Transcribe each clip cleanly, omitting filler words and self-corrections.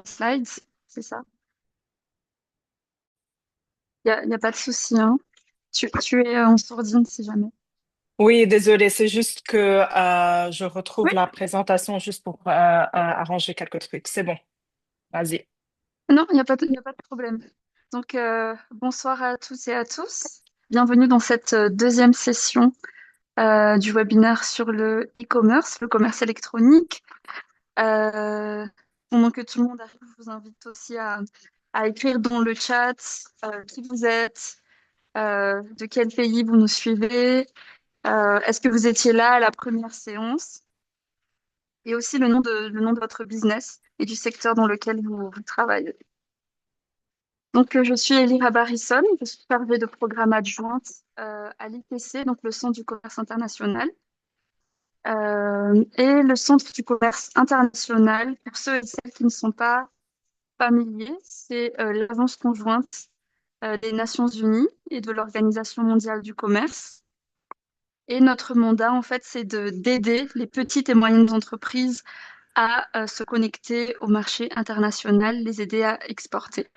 slides, c'est ça? Y a pas de souci, hein. Tu es en sourdine si jamais. Oui, désolé, c'est juste que je retrouve Oui, la présentation juste pour arranger quelques trucs. C'est bon, vas-y. non, y a pas de problème. Donc, bonsoir à toutes et à tous. Bienvenue dans cette deuxième session du webinaire sur le e-commerce, le commerce électronique. Pendant que tout le monde arrive, je vous invite aussi à écrire dans le chat qui vous êtes, de quel pays vous nous suivez, est-ce que vous étiez là à la première séance, et aussi le nom de votre business et du secteur dans lequel vous travaillez. Donc, je suis Elira Barrisson, je suis chargée de programme adjointe à l'ITC, donc le Centre du commerce international. Et le Centre du commerce international, pour ceux et celles qui ne sont pas familiers, c'est l'agence conjointe des Nations Unies et de l'Organisation mondiale du commerce. Et notre mandat, en fait, c'est d'aider les petites et moyennes entreprises à se connecter au marché international, les aider à exporter.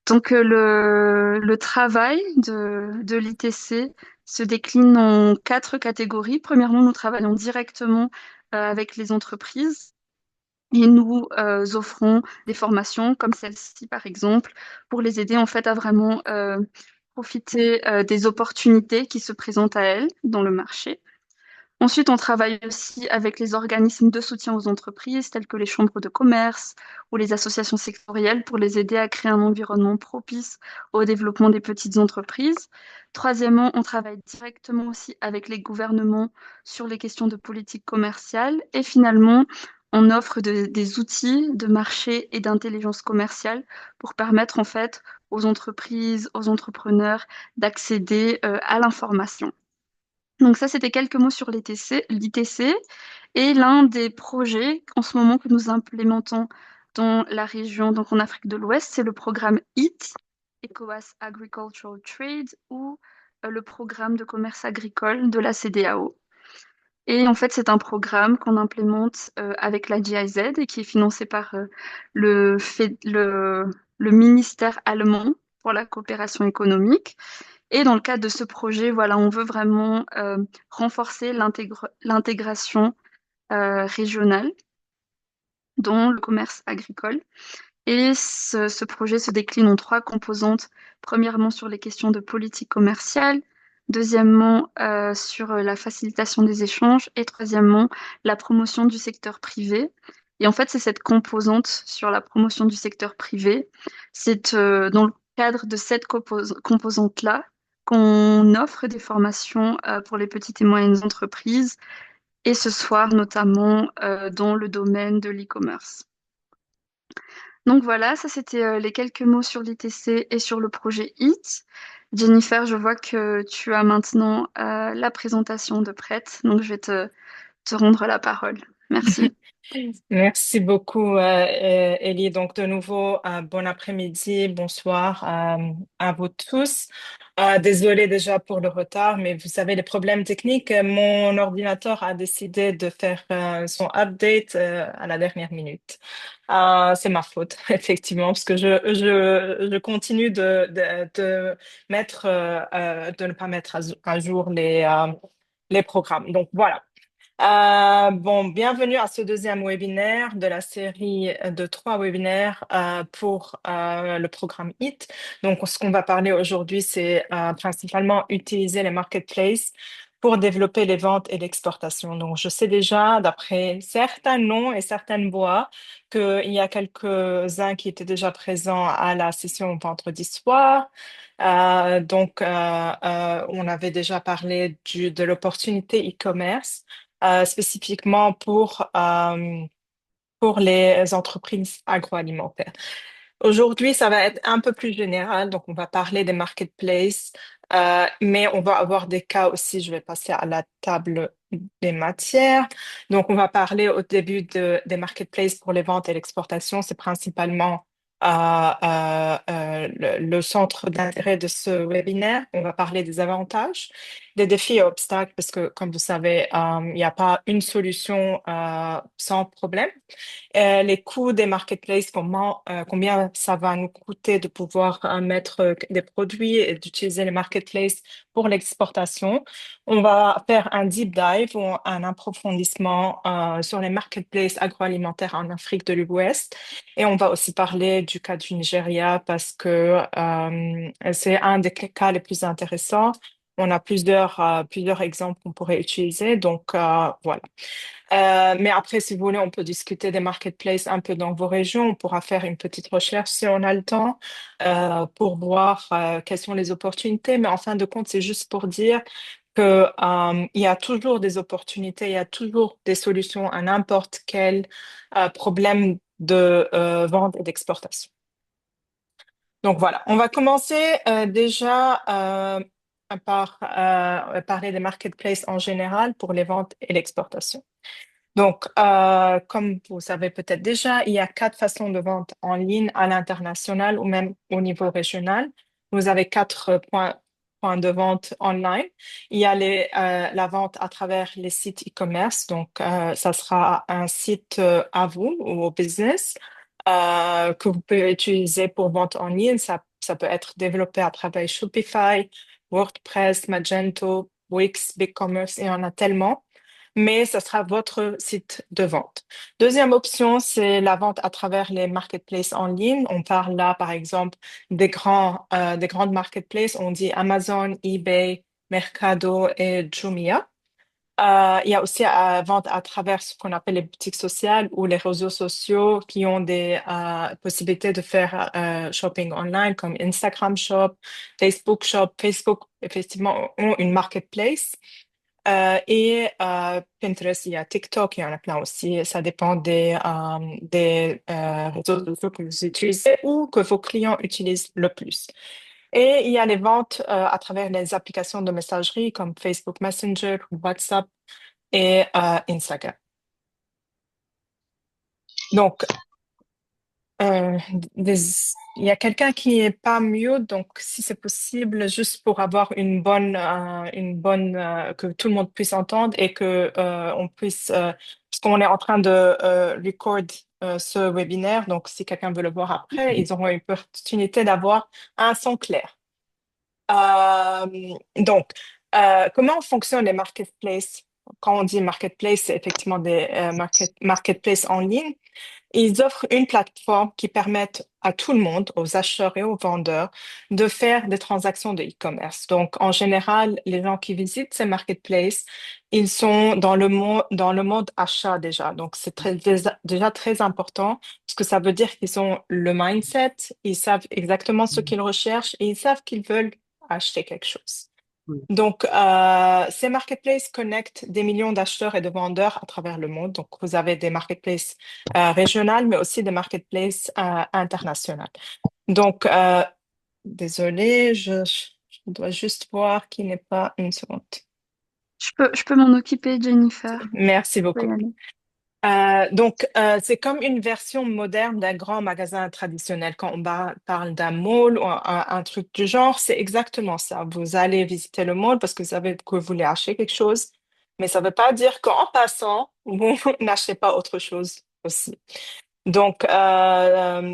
Donc, le travail de l'ITC se décline en quatre catégories. Premièrement, nous travaillons directement avec les entreprises et nous offrons des formations comme celle-ci, par exemple, pour les aider en fait à vraiment profiter des opportunités qui se présentent à elles dans le marché. Ensuite, on travaille aussi avec les organismes de soutien aux entreprises, tels que les chambres de commerce ou les associations sectorielles, pour les aider à créer un environnement propice au développement des petites entreprises. Troisièmement, on travaille directement aussi avec les gouvernements sur les questions de politique commerciale. Et finalement, on offre des outils de marché et d'intelligence commerciale pour permettre en fait aux entreprises, aux entrepreneurs d'accéder à l'information. Donc ça, c'était quelques mots sur l'ITC. Et l'un des projets en ce moment que nous implémentons dans la région, donc en Afrique de l'Ouest, c'est le programme EAT, ECOWAS Agricultural Trade, ou le programme de commerce agricole de la CEDEAO. Et en fait, c'est un programme qu'on implémente avec la GIZ et qui est financé par le, Fed- le ministère allemand pour la coopération économique. Et dans le cadre de ce projet, voilà, on veut vraiment renforcer l'intégration régionale dans le commerce agricole. Et ce projet se décline en trois composantes. Premièrement, sur les questions de politique commerciale. Deuxièmement, sur la facilitation des échanges. Et troisièmement, la promotion du secteur privé. Et en fait, c'est cette composante sur la promotion du secteur privé. C'est dans le cadre de cette composante-là qu'on offre des formations pour les petites et moyennes entreprises. Et ce soir, notamment dans le domaine de l'e-commerce. Donc voilà, ça c'était les quelques mots sur l'ITC et sur le projet HIT. Jennifer, je vois que tu as maintenant la présentation de prête, donc je vais te rendre la parole. Merci. Merci beaucoup, Ellie. Donc, de nouveau, bon après-midi, bonsoir à vous tous. Désolée déjà pour le retard, mais vous savez, les problèmes techniques, mon ordinateur a décidé de faire son update à la dernière minute. C'est ma faute, effectivement, parce que je continue de mettre, de ne pas mettre à jour les programmes. Donc, voilà. Bon, bienvenue à ce deuxième webinaire de la série de trois webinaires pour le programme HIT. Donc, ce qu'on va parler aujourd'hui, c'est principalement utiliser les marketplaces pour développer les ventes et l'exportation. Donc, je sais déjà, d'après certains noms et certaines voix, qu'il y a quelques-uns qui étaient déjà présents à la session vendredi soir. On avait déjà parlé de l'opportunité e-commerce spécifiquement pour les entreprises agroalimentaires. Aujourd'hui, ça va être un peu plus général, donc on va parler des marketplaces, mais on va avoir des cas aussi, je vais passer à la table des matières. Donc on va parler au début des marketplaces pour les ventes et l'exportation, c'est principalement le centre d'intérêt de ce webinaire. On va parler des avantages, des défis et obstacles, parce que, comme vous savez, il n'y a pas une solution sans problème. Les coûts des marketplaces, combien ça va nous coûter de pouvoir mettre des produits et d'utiliser les marketplaces pour l'exportation. On va faire un deep dive ou un approfondissement sur les marketplaces agroalimentaires en Afrique de l'Ouest. Et on va aussi parler du cas du Nigeria parce que c'est un des cas les plus intéressants. On a plusieurs exemples qu'on pourrait utiliser. Donc, voilà. Mais après, si vous voulez, on peut discuter des marketplaces un peu dans vos régions. On pourra faire une petite recherche si on a le temps pour voir quelles sont les opportunités. Mais en fin de compte, c'est juste pour dire que il y a toujours des opportunités, il y a toujours des solutions à n'importe quel problème de vente et d'exportation. Donc voilà, on va commencer déjà par parler des marketplaces en général pour les ventes et l'exportation. Donc, comme vous savez peut-être déjà, il y a quatre façons de vente en ligne à l'international ou même au niveau régional. Vous avez quatre points de vente online. Il y a la vente à travers les sites e-commerce. Donc, ça sera un site à vous ou au business que vous pouvez utiliser pour vente en ligne. Ça peut être développé à travers Shopify, WordPress, Magento, Wix, BigCommerce, et il y en a tellement, mais ce sera votre site de vente. Deuxième option, c'est la vente à travers les marketplaces en ligne. On parle là, par exemple, des grandes marketplaces. On dit Amazon, eBay, Mercado et Jumia. Il y a aussi vente à travers ce qu'on appelle les boutiques sociales ou les réseaux sociaux qui ont des possibilités de faire shopping online comme Instagram Shop, Facebook Shop. Facebook, effectivement, ont une marketplace. Pinterest, il y a TikTok, il y en a plein aussi. Ça dépend des réseaux sociaux que vous utilisez ou que vos clients utilisent le plus. Et il y a les ventes à travers les applications de messagerie comme Facebook Messenger, WhatsApp et Instagram. Donc, Euh, il y a quelqu'un qui est pas mute, donc si c'est possible, juste pour avoir que tout le monde puisse entendre et que on puisse, parce qu'on est en train de record ce webinaire, donc si quelqu'un veut le voir après, ils auront une opportunité d'avoir un son clair. Euh, donc, comment fonctionnent les marketplaces? Quand on dit marketplace, c'est effectivement des marketplaces en ligne. Ils offrent une plateforme qui permet à tout le monde, aux acheteurs et aux vendeurs, de faire des transactions de e-commerce. Donc, en général, les gens qui visitent ces marketplaces, ils sont dans le monde achat déjà. Donc, c'est déjà très important parce que ça veut dire qu'ils ont le mindset, ils savent exactement ce qu'ils recherchent et ils savent qu'ils veulent acheter quelque chose. Donc, ces marketplaces connectent des millions d'acheteurs et de vendeurs à travers le monde. Donc, vous avez des marketplaces régionales, mais aussi des marketplaces internationales. Donc, désolé, je dois juste voir qu'il n'est pas une seconde. Je peux m'en occuper, Jennifer. Merci Faut y beaucoup. aller. C'est comme une version moderne d'un grand magasin traditionnel. Quand on parle d'un mall ou un truc du genre, c'est exactement ça. Vous allez visiter le mall parce que vous savez que vous voulez acheter quelque chose, mais ça ne veut pas dire qu'en passant, vous n'achetez pas autre chose aussi. Donc,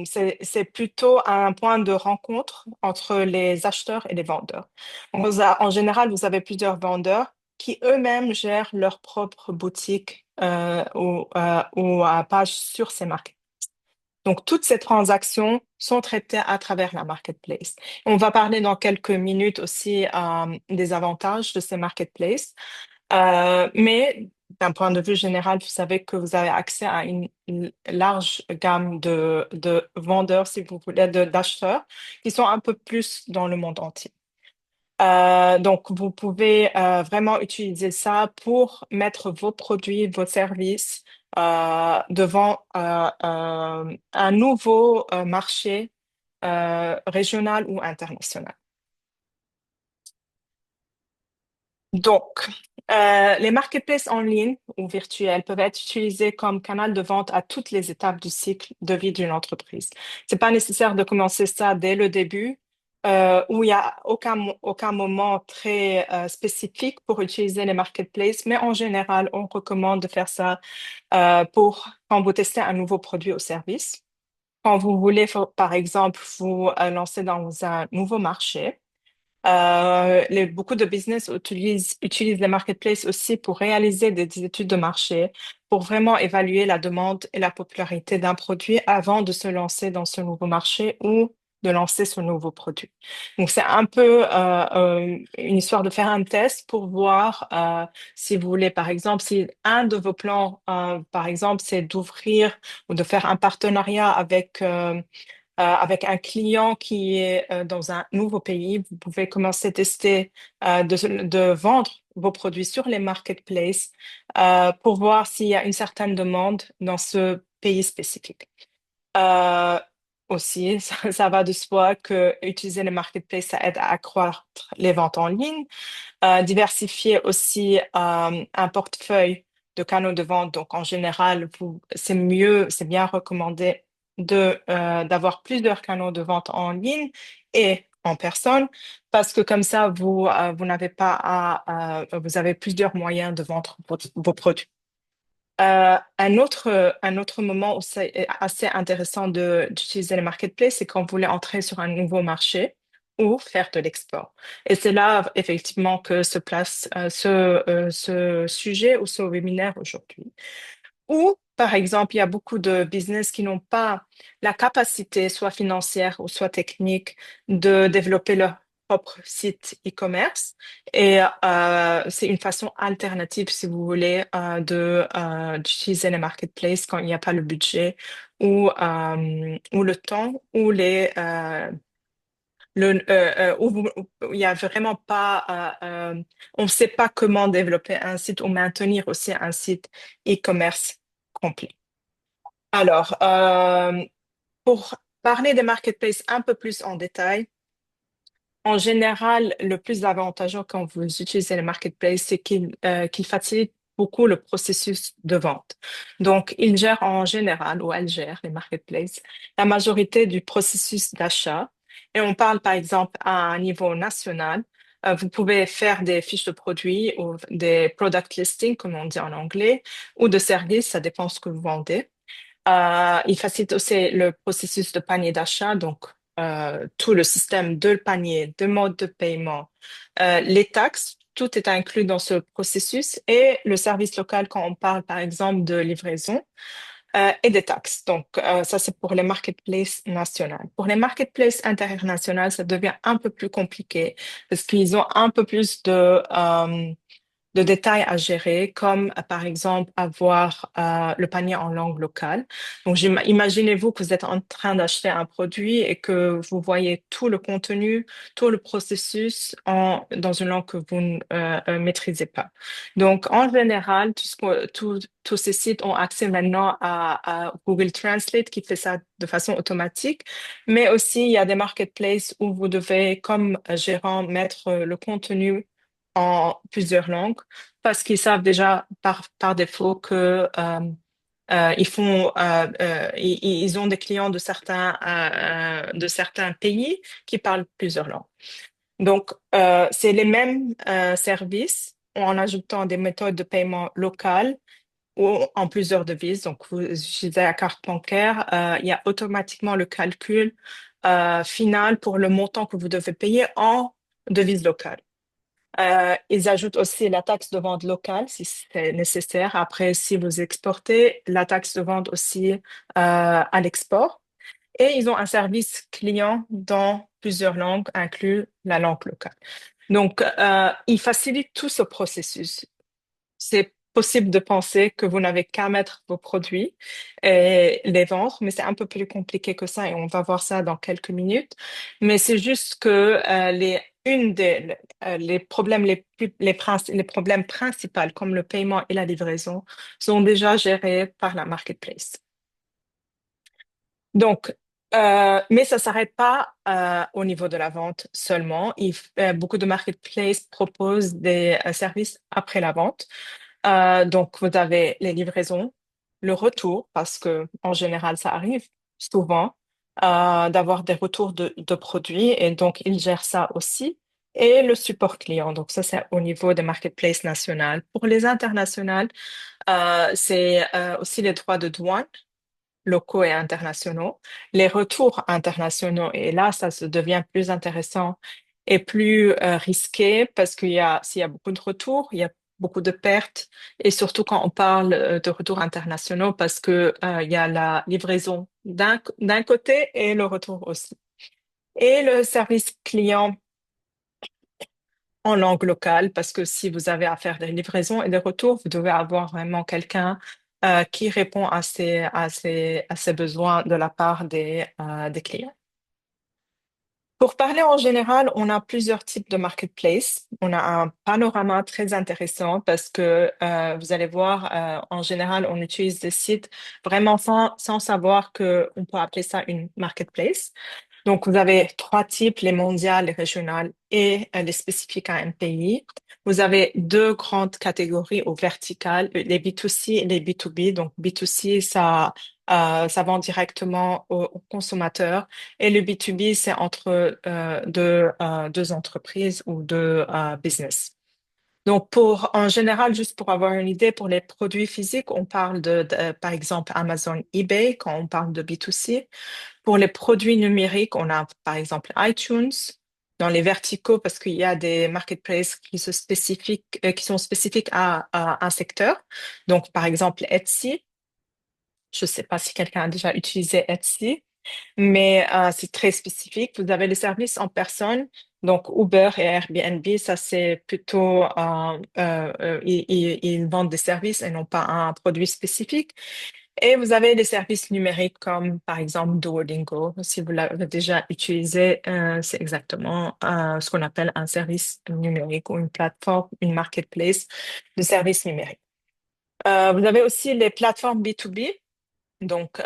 c'est plutôt un point de rencontre entre les acheteurs et les vendeurs. En général, vous avez plusieurs vendeurs qui eux-mêmes gèrent leur propre boutique ou page sur ces marketplaces. Donc, toutes ces transactions sont traitées à travers la marketplace. On va parler dans quelques minutes aussi des avantages de ces marketplaces. Mais d'un point de vue général, vous savez que vous avez accès à une large gamme de vendeurs, si vous voulez, d'acheteurs, qui sont un peu plus dans le monde entier. Donc, vous pouvez vraiment utiliser ça pour mettre vos produits, vos services devant un nouveau marché régional ou international. Donc, les marketplaces en ligne ou virtuels peuvent être utilisés comme canal de vente à toutes les étapes du cycle de vie d'une entreprise. C'est pas nécessaire de commencer ça dès le début, où il y a aucun moment très spécifique pour utiliser les marketplaces, mais en général, on recommande de faire ça pour quand vous testez un nouveau produit ou service. Quand vous voulez, par exemple, vous lancer dans un nouveau marché. Beaucoup de business utilisent les marketplaces aussi pour réaliser des études de marché, pour vraiment évaluer la demande et la popularité d'un produit avant de se lancer dans ce nouveau marché ou de lancer ce nouveau produit. Donc, c'est un peu une histoire de faire un test pour voir si vous voulez, par exemple, si un de vos plans, par exemple, c'est d'ouvrir ou de faire un partenariat avec un client qui est dans un nouveau pays, vous pouvez commencer à tester de vendre vos produits sur les marketplaces pour voir s'il y a une certaine demande dans ce pays spécifique. Euh, Aussi, ça va de soi que utiliser les marketplaces, ça aide à accroître les ventes en ligne, diversifier aussi un portefeuille de canaux de vente. Donc, en général, c'est bien recommandé d'avoir plusieurs canaux de vente en ligne et en personne, parce que comme ça, vous n'avez pas vous avez plusieurs moyens de vendre vos produits. Un autre moment où c'est assez intéressant d'utiliser les marketplaces, c'est quand vous voulez entrer sur un nouveau marché ou faire de l'export. Et c'est là, effectivement, que se place ce sujet ou ce webinaire aujourd'hui. Ou, par exemple, il y a beaucoup de business qui n'ont pas la capacité, soit financière ou soit technique, de développer leur propre site e-commerce. Et c'est une façon alternative, si vous voulez, d'utiliser les marketplaces quand il n'y a pas le budget ou le temps ou où il n'y a vraiment pas, on ne sait pas comment développer un site ou maintenir aussi un site e-commerce complet. Alors, pour parler des marketplaces un peu plus en détail, en général, le plus avantageux quand vous utilisez les marketplaces, c'est qu'ils facilitent beaucoup le processus de vente. Donc, ils gèrent en général, ou elles gèrent, les marketplaces, la majorité du processus d'achat. Et on parle, par exemple, à un niveau national. Vous pouvez faire des fiches de produits ou des product listings, comme on dit en anglais, ou de services, ça dépend ce que vous vendez. Il facilite aussi le processus de panier d'achat, donc tout le système de panier, de mode de paiement, les taxes, tout est inclus dans ce processus et le service local quand on parle par exemple de livraison et des taxes. Donc ça c'est pour les marketplaces nationales. Pour les marketplaces internationales, ça devient un peu plus compliqué parce qu'ils ont un peu plus de détails à gérer, comme par exemple avoir le panier en langue locale. Donc, imaginez-vous que vous êtes en train d'acheter un produit et que vous voyez tout le contenu, tout le processus dans une langue que vous ne maîtrisez pas. Donc, en général, tous ces sites ont accès maintenant à Google Translate qui fait ça de façon automatique, mais aussi il y a des marketplaces où vous devez, comme gérant, mettre le contenu en plusieurs langues parce qu'ils savent déjà par défaut que ils ont des clients de certains pays qui parlent plusieurs langues. Donc, c'est les mêmes services en ajoutant des méthodes de paiement locales ou en plusieurs devises. Donc, vous utilisez la carte bancaire, il y a automatiquement le calcul final pour le montant que vous devez payer en devise locale. Ils ajoutent aussi la taxe de vente locale si c'est nécessaire. Après, si vous exportez, la taxe de vente aussi à l'export. Et ils ont un service client dans plusieurs langues, inclus la langue locale. Donc, ils facilitent tout ce processus. C'est possible de penser que vous n'avez qu'à mettre vos produits et les vendre, mais c'est un peu plus compliqué que ça et on va voir ça dans quelques minutes. Mais c'est juste que les problèmes les problèmes principaux comme le paiement et la livraison sont déjà gérés par la marketplace. Donc, Mais ça s'arrête pas au niveau de la vente seulement. Beaucoup de marketplaces proposent des services après la vente. Donc, vous avez les livraisons, le retour, parce que en général, ça arrive souvent d'avoir des retours de produits, et donc ils gèrent ça aussi. Et le support client. Donc, ça, c'est au niveau des marketplaces nationales. Pour les internationales, c'est aussi les droits de douane locaux et internationaux, les retours internationaux. Et là, ça se devient plus intéressant et plus risqué parce s'il y a beaucoup de retours, il y a beaucoup de pertes. Et surtout quand on parle de retours internationaux parce que il y a la livraison d'un côté et le retour aussi. Et le service client en langue locale, parce que si vous avez à faire des livraisons et des retours, vous devez avoir vraiment quelqu'un qui répond à ces besoins de la part des clients. Pour parler en général, on a plusieurs types de marketplace. On a un panorama très intéressant parce que vous allez voir, en général, on utilise des sites vraiment sans savoir que on peut appeler ça une marketplace. Donc, vous avez trois types, les mondiales, les régionales et les spécifiques à un pays. Vous avez deux grandes catégories au vertical, les B2C et les B2B. Donc, B2C, ça vend directement aux consommateurs et le B2B, c'est entre deux entreprises ou deux business. Donc, en général, juste pour avoir une idée, pour les produits physiques, on parle par exemple, Amazon, eBay, quand on parle de B2C. Pour les produits numériques, on a par exemple iTunes. Dans les verticaux, parce qu'il y a des marketplaces qui sont spécifiques à un secteur. Donc, par exemple, Etsy. Je ne sais pas si quelqu'un a déjà utilisé Etsy, mais c'est très spécifique. Vous avez les services en personne. Donc, Uber et Airbnb, ça c'est plutôt, ils vendent des services et non pas un produit spécifique. Et vous avez des services numériques comme par exemple Duolingo. Si vous l'avez déjà utilisé, c'est exactement ce qu'on appelle un service numérique ou une plateforme, une marketplace de services numériques. Vous avez aussi les plateformes B2B. Donc,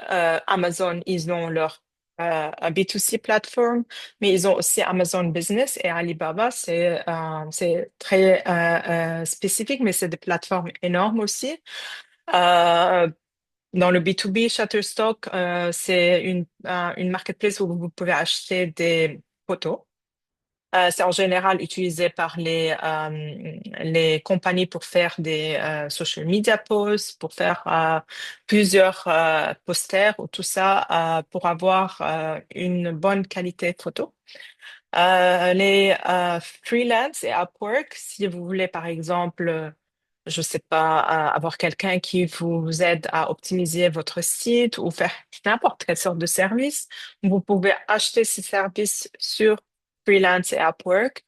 Amazon, ils ont leur un B2C plateforme, mais ils ont aussi Amazon Business et Alibaba. C'est très spécifique, mais c'est des plateformes énormes aussi. Euh, Dans le B2B, Shutterstock, c'est une marketplace où vous pouvez acheter des photos. C'est en général utilisé par les compagnies pour faire des social media posts, pour faire plusieurs posters ou tout ça pour avoir une bonne qualité photo. Les freelance et Upwork, si vous voulez par exemple, je sais pas, avoir quelqu'un qui vous aide à optimiser votre site ou faire n'importe quelle sorte de service, vous pouvez acheter ces services sur freelance et Upwork.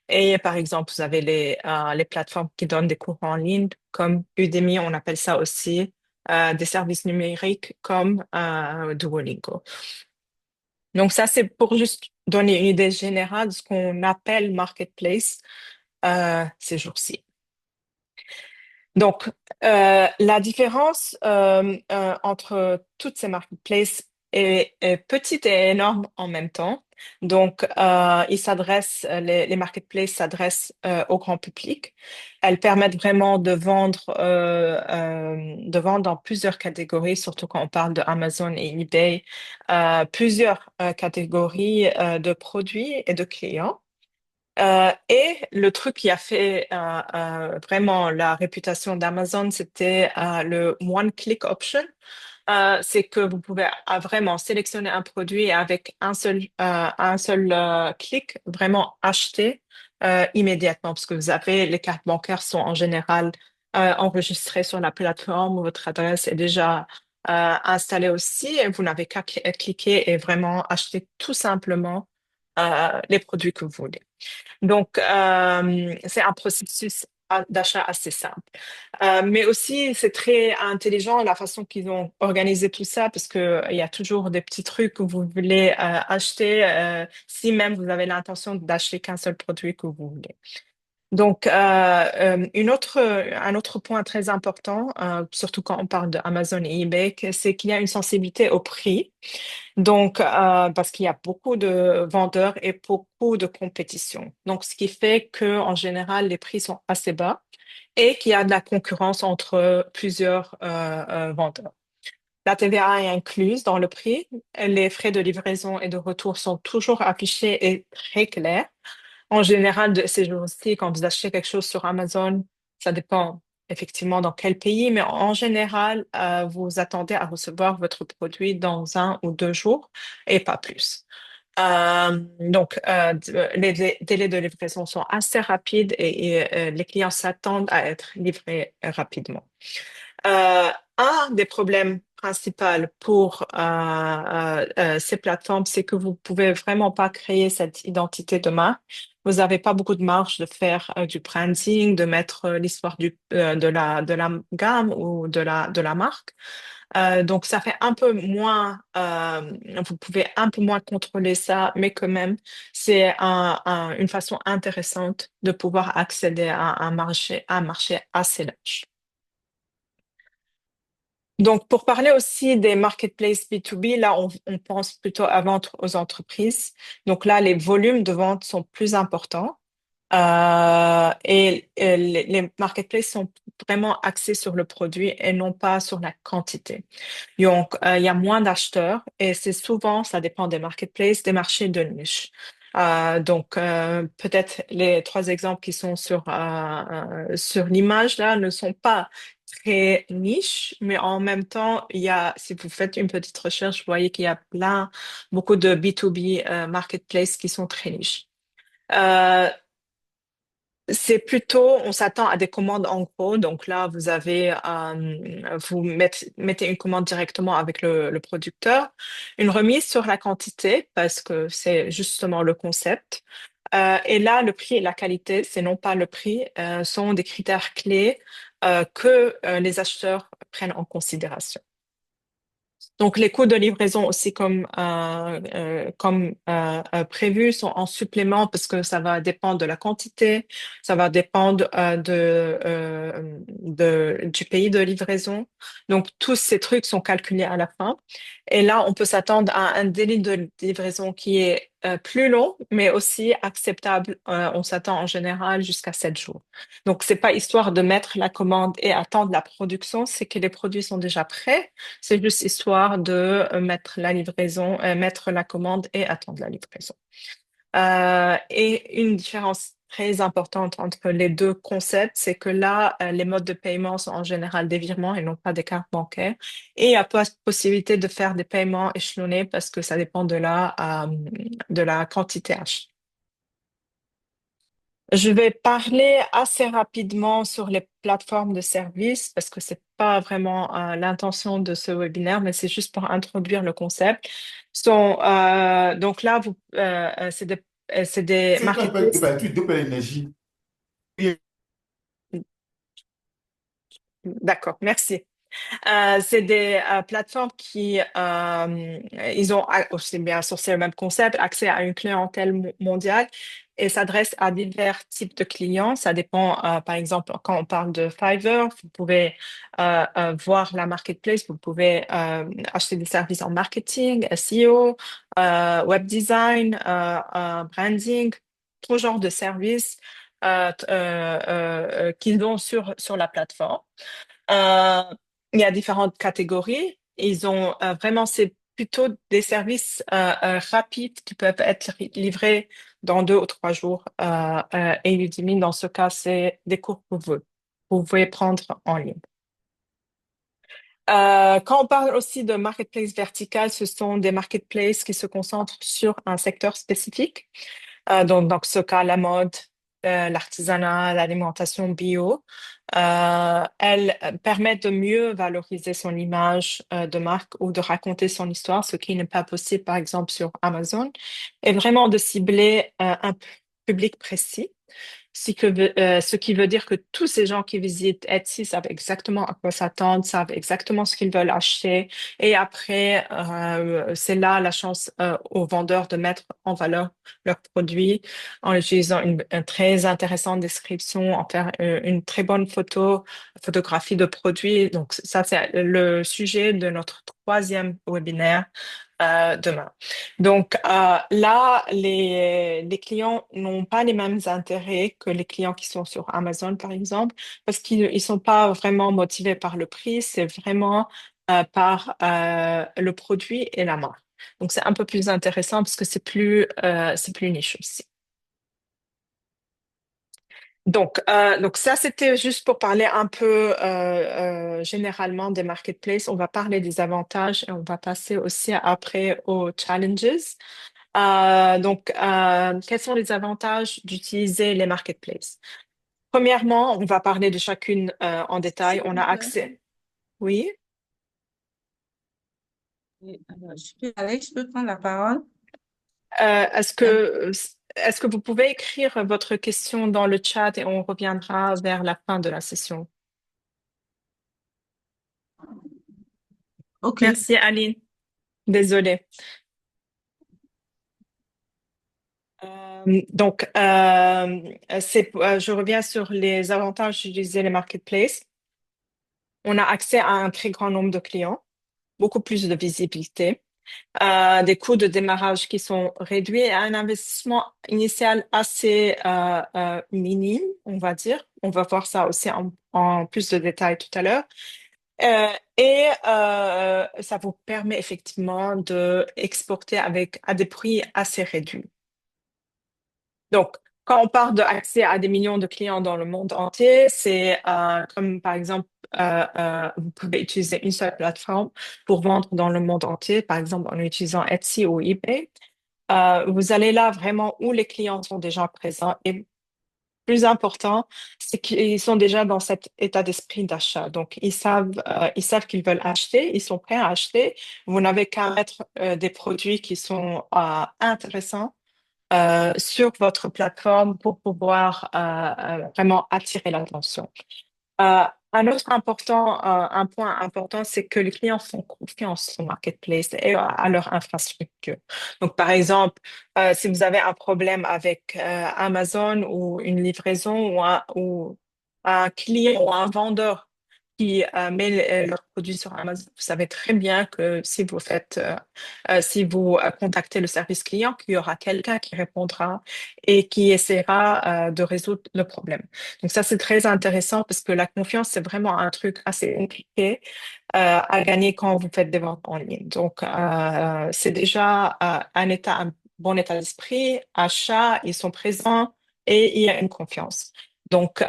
Et par exemple, vous avez les plateformes qui donnent des cours en ligne comme Udemy, on appelle ça aussi des services numériques comme Duolingo. Donc ça, c'est pour juste donner une idée générale de ce qu'on appelle marketplace ces jours-ci. Donc, la différence entre toutes ces marketplaces est petite et énorme en même temps. Donc, les marketplaces s'adressent au grand public. Elles permettent vraiment de vendre dans plusieurs catégories, surtout quand on parle de Amazon et eBay, plusieurs catégories de produits et de clients. Et le truc qui a fait vraiment la réputation d'Amazon, c'était le one-click option. C'est que vous pouvez vraiment sélectionner un produit et avec un seul clic, vraiment acheter immédiatement, parce que vous avez les cartes bancaires sont en général enregistrées sur la plateforme, votre adresse est déjà installée aussi, et vous n'avez qu'à cliquer et vraiment acheter tout simplement les produits que vous voulez. Donc, c'est un processus d'achat assez simple. Mais aussi, c'est très intelligent la façon qu'ils ont organisé tout ça, parce que il y a toujours des petits trucs que vous voulez acheter, si même vous avez l'intention d'acheter qu'un seul produit que vous voulez. Donc, un autre point très important, surtout quand on parle de Amazon et eBay, c'est qu'il y a une sensibilité au prix. Donc, parce qu'il y a beaucoup de vendeurs et beaucoup de compétition. Donc, ce qui fait que, en général, les prix sont assez bas et qu'il y a de la concurrence entre plusieurs vendeurs. La TVA est incluse dans le prix. Les frais de livraison et de retour sont toujours affichés et très clairs. En général, de ces jours-ci, quand vous achetez quelque chose sur Amazon, ça dépend effectivement dans quel pays, mais en général, vous attendez à recevoir votre produit dans 1 ou 2 jours et pas plus. Les délais de livraison sont assez rapides et les clients s'attendent à être livrés rapidement. Un des problèmes principaux pour ces plateformes, c'est que vous pouvez vraiment pas créer cette identité de marque. Vous n'avez pas beaucoup de marge de faire du branding, de mettre l'histoire de la gamme ou de la marque. Donc, ça fait un peu moins, vous pouvez un peu moins contrôler ça, mais quand même, c'est une façon intéressante de pouvoir accéder à un marché assez large. Donc, pour parler aussi des marketplaces B2B, là, on pense plutôt à vendre aux entreprises. Donc là, les volumes de vente sont plus importants. Les marketplaces sont vraiment axés sur le produit et non pas sur la quantité. Donc, il y a moins d'acheteurs et c'est souvent, ça dépend des marketplaces, des marchés de niche. Peut-être les trois exemples qui sont sur l'image là ne sont pas très niche, mais en même temps, si vous faites une petite recherche, vous voyez qu'il y a beaucoup de B2B marketplaces qui sont très niches. Euh, c'est plutôt, on s'attend à des commandes en gros. Donc là, mettez une commande directement avec le producteur. Une remise sur la quantité parce que c'est justement le concept. Et là, le prix et la qualité, c'est non pas le prix, sont des critères clés que les acheteurs prennent en considération. Donc, les coûts de livraison aussi comme prévu sont en supplément parce que ça va dépendre de la quantité, ça va dépendre du pays de livraison. Donc, tous ces trucs sont calculés à la fin. Et là, on peut s'attendre à un délai de livraison qui est plus long, mais aussi acceptable. On s'attend en général jusqu'à 7 jours. Donc, c'est pas histoire de mettre la commande et attendre la production, c'est que les produits sont déjà prêts. C'est juste histoire de mettre la livraison, mettre la commande et attendre la livraison. Et une différence très importante entre les deux concepts, c'est que là, les modes de paiement sont en général des virements et non pas des cartes bancaires. Et il n'y a pas possibilité de faire des paiements échelonnés parce que ça dépend de la quantité achetée. Je vais parler assez rapidement sur les plateformes de services parce que c'est pas vraiment l'intention de ce webinaire, mais c'est juste pour introduire le concept. Donc là, c'est des C'est toi, marketplaces. tu dépenses l'énergie. D'accord, merci. C'est des plateformes ils ont aussi bien sûr c'est le même concept, accès à une clientèle mondiale et s'adressent à divers types de clients. Ça dépend, par exemple, quand on parle de Fiverr, vous pouvez voir la marketplace, vous pouvez acheter des services en marketing, SEO, web design, branding, tout genre de services qu'ils ont sur la plateforme. Euh, il y a différentes catégories. Ils ont vraiment, c'est plutôt des services rapides qui peuvent être livrés dans 2 ou 3 jours. Et Udemy, dans ce cas, c'est des cours que vous pouvez prendre en ligne. Quand on parle aussi de marketplace vertical, ce sont des marketplaces qui se concentrent sur un secteur spécifique. Donc, dans ce cas, la mode, l'artisanat, l'alimentation bio. Elles permettent de mieux valoriser son image de marque ou de raconter son histoire, ce qui n'est pas possible, par exemple, sur Amazon, et vraiment de cibler un public précis. ce qui veut dire que tous ces gens qui visitent Etsy savent exactement à quoi s'attendre, savent exactement ce qu'ils veulent acheter. Et après, c'est là la chance aux vendeurs de mettre en valeur leurs produits en utilisant une très intéressante description, en faire une très bonne photographie de produits. Donc ça, c'est le sujet de notre troisième webinaire demain. Donc là, les clients n'ont pas les mêmes intérêts que les clients qui sont sur Amazon, par exemple, parce qu'ils ne sont pas vraiment motivés par le prix, c'est vraiment par le produit et la marque. Donc c'est un peu plus intéressant parce que c'est plus niche aussi. Donc ça, c'était juste pour parler un peu généralement des marketplaces. On va parler des avantages et on va passer aussi après aux challenges. Quels sont les avantages d'utiliser les marketplaces? Premièrement, on va parler de chacune en détail. S'il On vous a plaît. accès. Oui. Je peux prendre la parole. Euh, est-ce Euh, que, est-ce que vous pouvez écrire votre question dans le chat et on reviendra vers la fin de la session? OK. Merci, Aline. Désolée. Je reviens sur les avantages d'utiliser les marketplaces. On a accès à un très grand nombre de clients, beaucoup plus de visibilité, des coûts de démarrage qui sont réduits et un investissement initial assez minime, on va dire. On va voir ça aussi en plus de détails tout à l'heure. Ça vous permet effectivement de exporter à des prix assez réduits. Donc, quand on parle d'accès à des millions de clients dans le monde entier, c'est comme par exemple, vous pouvez utiliser une seule plateforme pour vendre dans le monde entier, par exemple en utilisant Etsy ou eBay. Vous allez là vraiment où les clients sont déjà présents et plus important, c'est qu'ils sont déjà dans cet état d'esprit d'achat. Donc, ils savent qu'ils veulent acheter, ils sont prêts à acheter. Vous n'avez qu'à mettre des produits qui sont intéressants sur votre plateforme pour pouvoir vraiment attirer l'attention. Un point important, c'est que les clients font confiance au marketplace et à leur infrastructure. Donc, par exemple, si vous avez un problème avec Amazon ou une livraison ou un client ou un vendeur qui met leurs produits sur Amazon, vous savez très bien que si vous contactez le service client, qu'il y aura quelqu'un qui répondra et qui essaiera de résoudre le problème. Donc ça, c'est très intéressant parce que la confiance, c'est vraiment un truc assez compliqué à gagner quand vous faites des ventes en ligne. Donc, c'est déjà un bon état d'esprit, achat, ils sont présents et il y a une confiance. Donc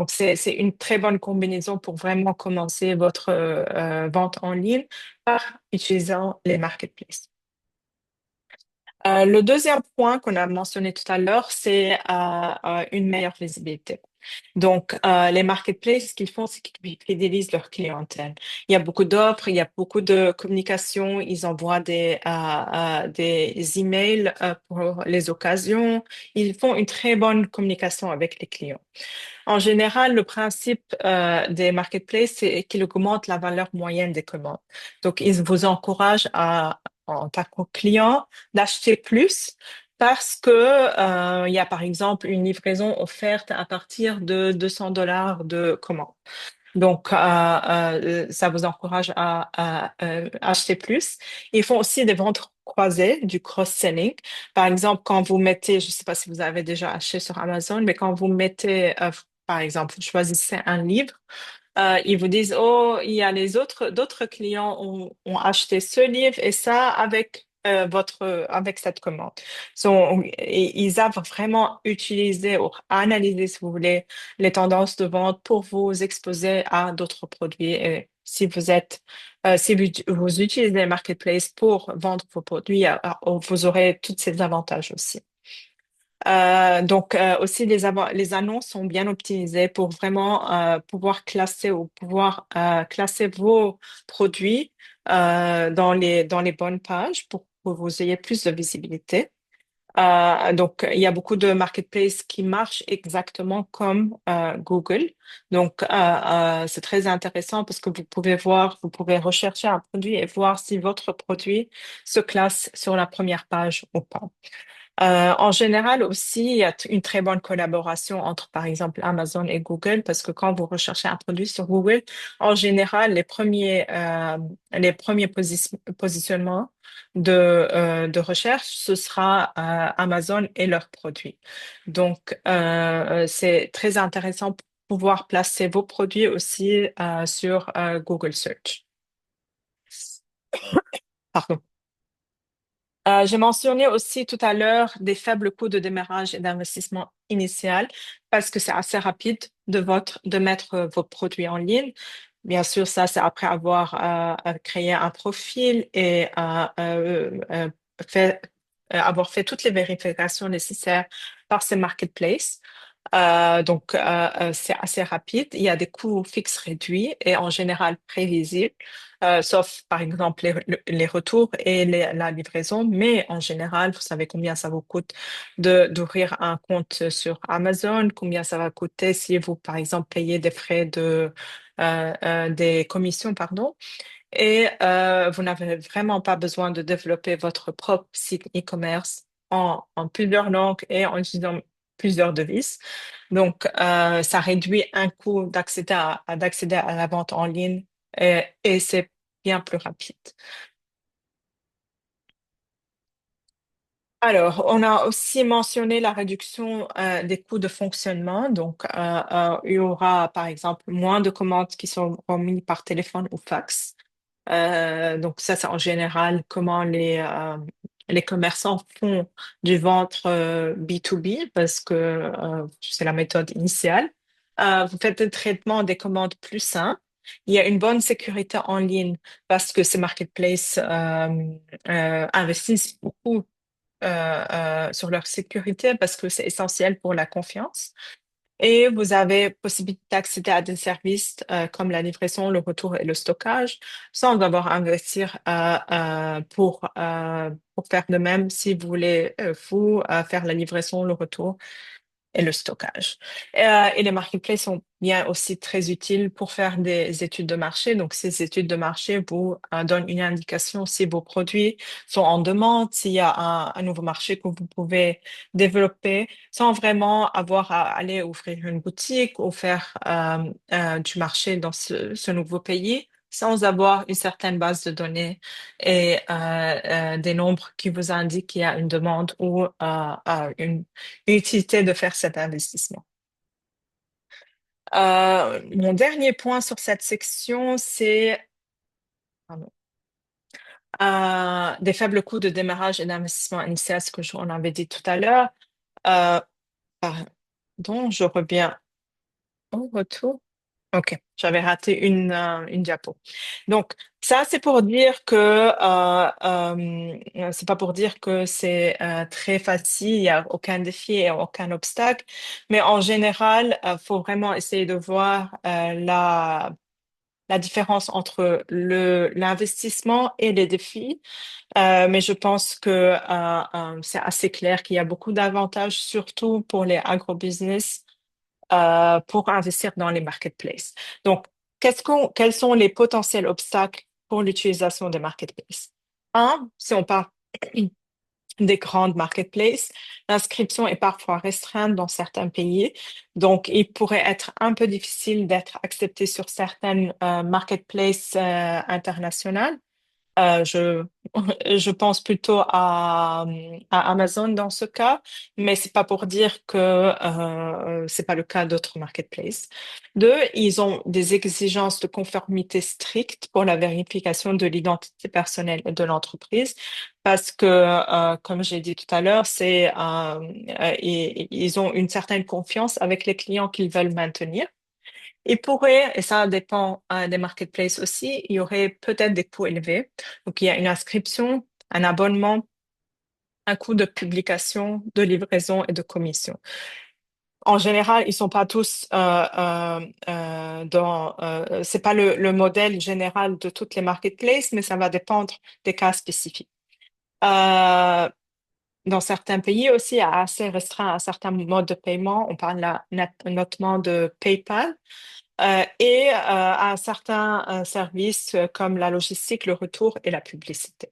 c'est une très bonne combinaison pour vraiment commencer votre vente en ligne par utilisant les marketplaces. Le deuxième point qu'on a mentionné tout à l'heure, c'est une meilleure visibilité. Donc, les marketplaces, ce qu'ils font, c'est qu'ils fidélisent leur clientèle. Il y a beaucoup d'offres, il y a beaucoup de communication, ils envoient des emails pour les occasions. Ils font une très bonne communication avec les clients. En général, le principe des marketplaces, c'est qu'ils augmentent la valeur moyenne des commandes. Donc, ils vous encouragent en tant que client, d'acheter plus parce que il y a par exemple une livraison offerte à partir de $200 de commande. Donc, ça vous encourage à acheter plus. Ils font aussi des ventes croisées, du cross-selling. Par exemple, quand vous mettez, je ne sais pas si vous avez déjà acheté sur Amazon, mais quand vous mettez, par exemple, vous choisissez un livre, ils vous disent, oh, il y a d'autres clients ont acheté ce livre et ça avec cette commande. Et ils savent vraiment utiliser ou analyser, si vous voulez, les tendances de vente pour vous exposer à d'autres produits. Et si vous utilisez les marketplaces pour vendre vos produits, vous aurez tous ces avantages aussi. Aussi les annonces sont bien optimisées pour vraiment pouvoir classer ou pouvoir classer vos produits dans les bonnes pages pour que vous ayez plus de visibilité. Donc, il y a beaucoup de marketplaces qui marchent exactement comme Google. Donc, c'est très intéressant parce que vous pouvez voir, vous pouvez rechercher un produit et voir si votre produit se classe sur la première page ou pas. En général aussi, il y a une très bonne collaboration entre, par exemple, Amazon et Google, parce que quand vous recherchez un produit sur Google, en général, les premiers positionnements de recherche, ce sera Amazon et leurs produits. Donc, c'est très intéressant pour pouvoir placer vos produits aussi sur Google Search. Pardon. J'ai mentionné aussi tout à l'heure des faibles coûts de démarrage et d'investissement initial parce que c'est assez rapide de mettre vos produits en ligne. Bien sûr, ça, c'est après avoir créé un profil et fait, avoir fait toutes les vérifications nécessaires par ces marketplaces. Donc, c'est assez rapide. Il y a des coûts fixes réduits et en général prévisibles, sauf par exemple les retours et la livraison. Mais en général, vous savez combien ça vous coûte d'ouvrir un compte sur Amazon, combien ça va coûter si vous, par exemple, payez des frais des commissions, pardon. Et vous n'avez vraiment pas besoin de développer votre propre site e-commerce en plusieurs langues et en utilisant plusieurs devises. Donc, ça réduit un coût d'accéder à la vente en ligne et c'est bien plus rapide. Alors, on a aussi mentionné la réduction des coûts de fonctionnement. Donc, il y aura, par exemple, moins de commandes qui sont remises par téléphone ou fax. Donc ça, c'est en général comment les commerçants font du ventre B2B parce que c'est la méthode initiale. Vous faites le traitement des commandes plus sain. Il y a une bonne sécurité en ligne parce que ces marketplaces investissent beaucoup sur leur sécurité parce que c'est essentiel pour la confiance. Et vous avez possibilité d'accéder à des services comme la livraison, le retour et le stockage sans avoir à investir pour faire de même si vous voulez faire la livraison, le retour et le stockage. Et les marketplaces sont bien aussi très utiles pour faire des études de marché. Donc, ces études de marché vous donnent une indication si vos produits sont en demande, s'il y a un nouveau marché que vous pouvez développer sans vraiment avoir à aller ouvrir une boutique ou faire du marché dans ce nouveau pays, sans avoir une certaine base de données et des nombres qui vous indiquent qu'il y a une demande ou une utilité de faire cet investissement. Mon dernier point sur cette section, c'est pardon, des faibles coûts de démarrage et d'investissement initial, ce que on avait dit tout à l'heure. Euh, Pardon, je reviens au retour. Ok, j'avais raté une diapo. Donc, ça, c'est pour dire que c'est pas pour dire que c'est très facile, il n'y a aucun défi et aucun obstacle, mais en général, faut vraiment essayer de voir la différence entre l'investissement et les défis. Mais je pense que c'est assez clair qu'il y a beaucoup d'avantages, surtout pour les agro-business pour investir dans les marketplaces. Donc, quels sont les potentiels obstacles pour l'utilisation des marketplaces? Un, si on parle des grandes marketplaces, l'inscription est parfois restreinte dans certains pays. Donc, il pourrait être un peu difficile d'être accepté sur certaines marketplaces internationales. Je, je pense plutôt à Amazon dans ce cas, mais c'est pas pour dire que c'est pas le cas d'autres marketplaces. Deux, ils ont des exigences de conformité strictes pour la vérification de l'identité personnelle de l'entreprise, parce que, comme j'ai dit tout à l'heure, ils ont une certaine confiance avec les clients qu'ils veulent maintenir. Il pourrait, et ça dépend des marketplaces aussi, il y aurait peut-être des coûts élevés. Donc, il y a une inscription, un abonnement, un coût de publication, de livraison et de commission. En général, ils sont pas tous c'est pas le modèle général de toutes les marketplaces, mais ça va dépendre des cas spécifiques. Euh, dans certains pays aussi assez restreint à certains modes de paiement. On parle là notamment de PayPal. Et à certains services comme la logistique, le retour et la publicité.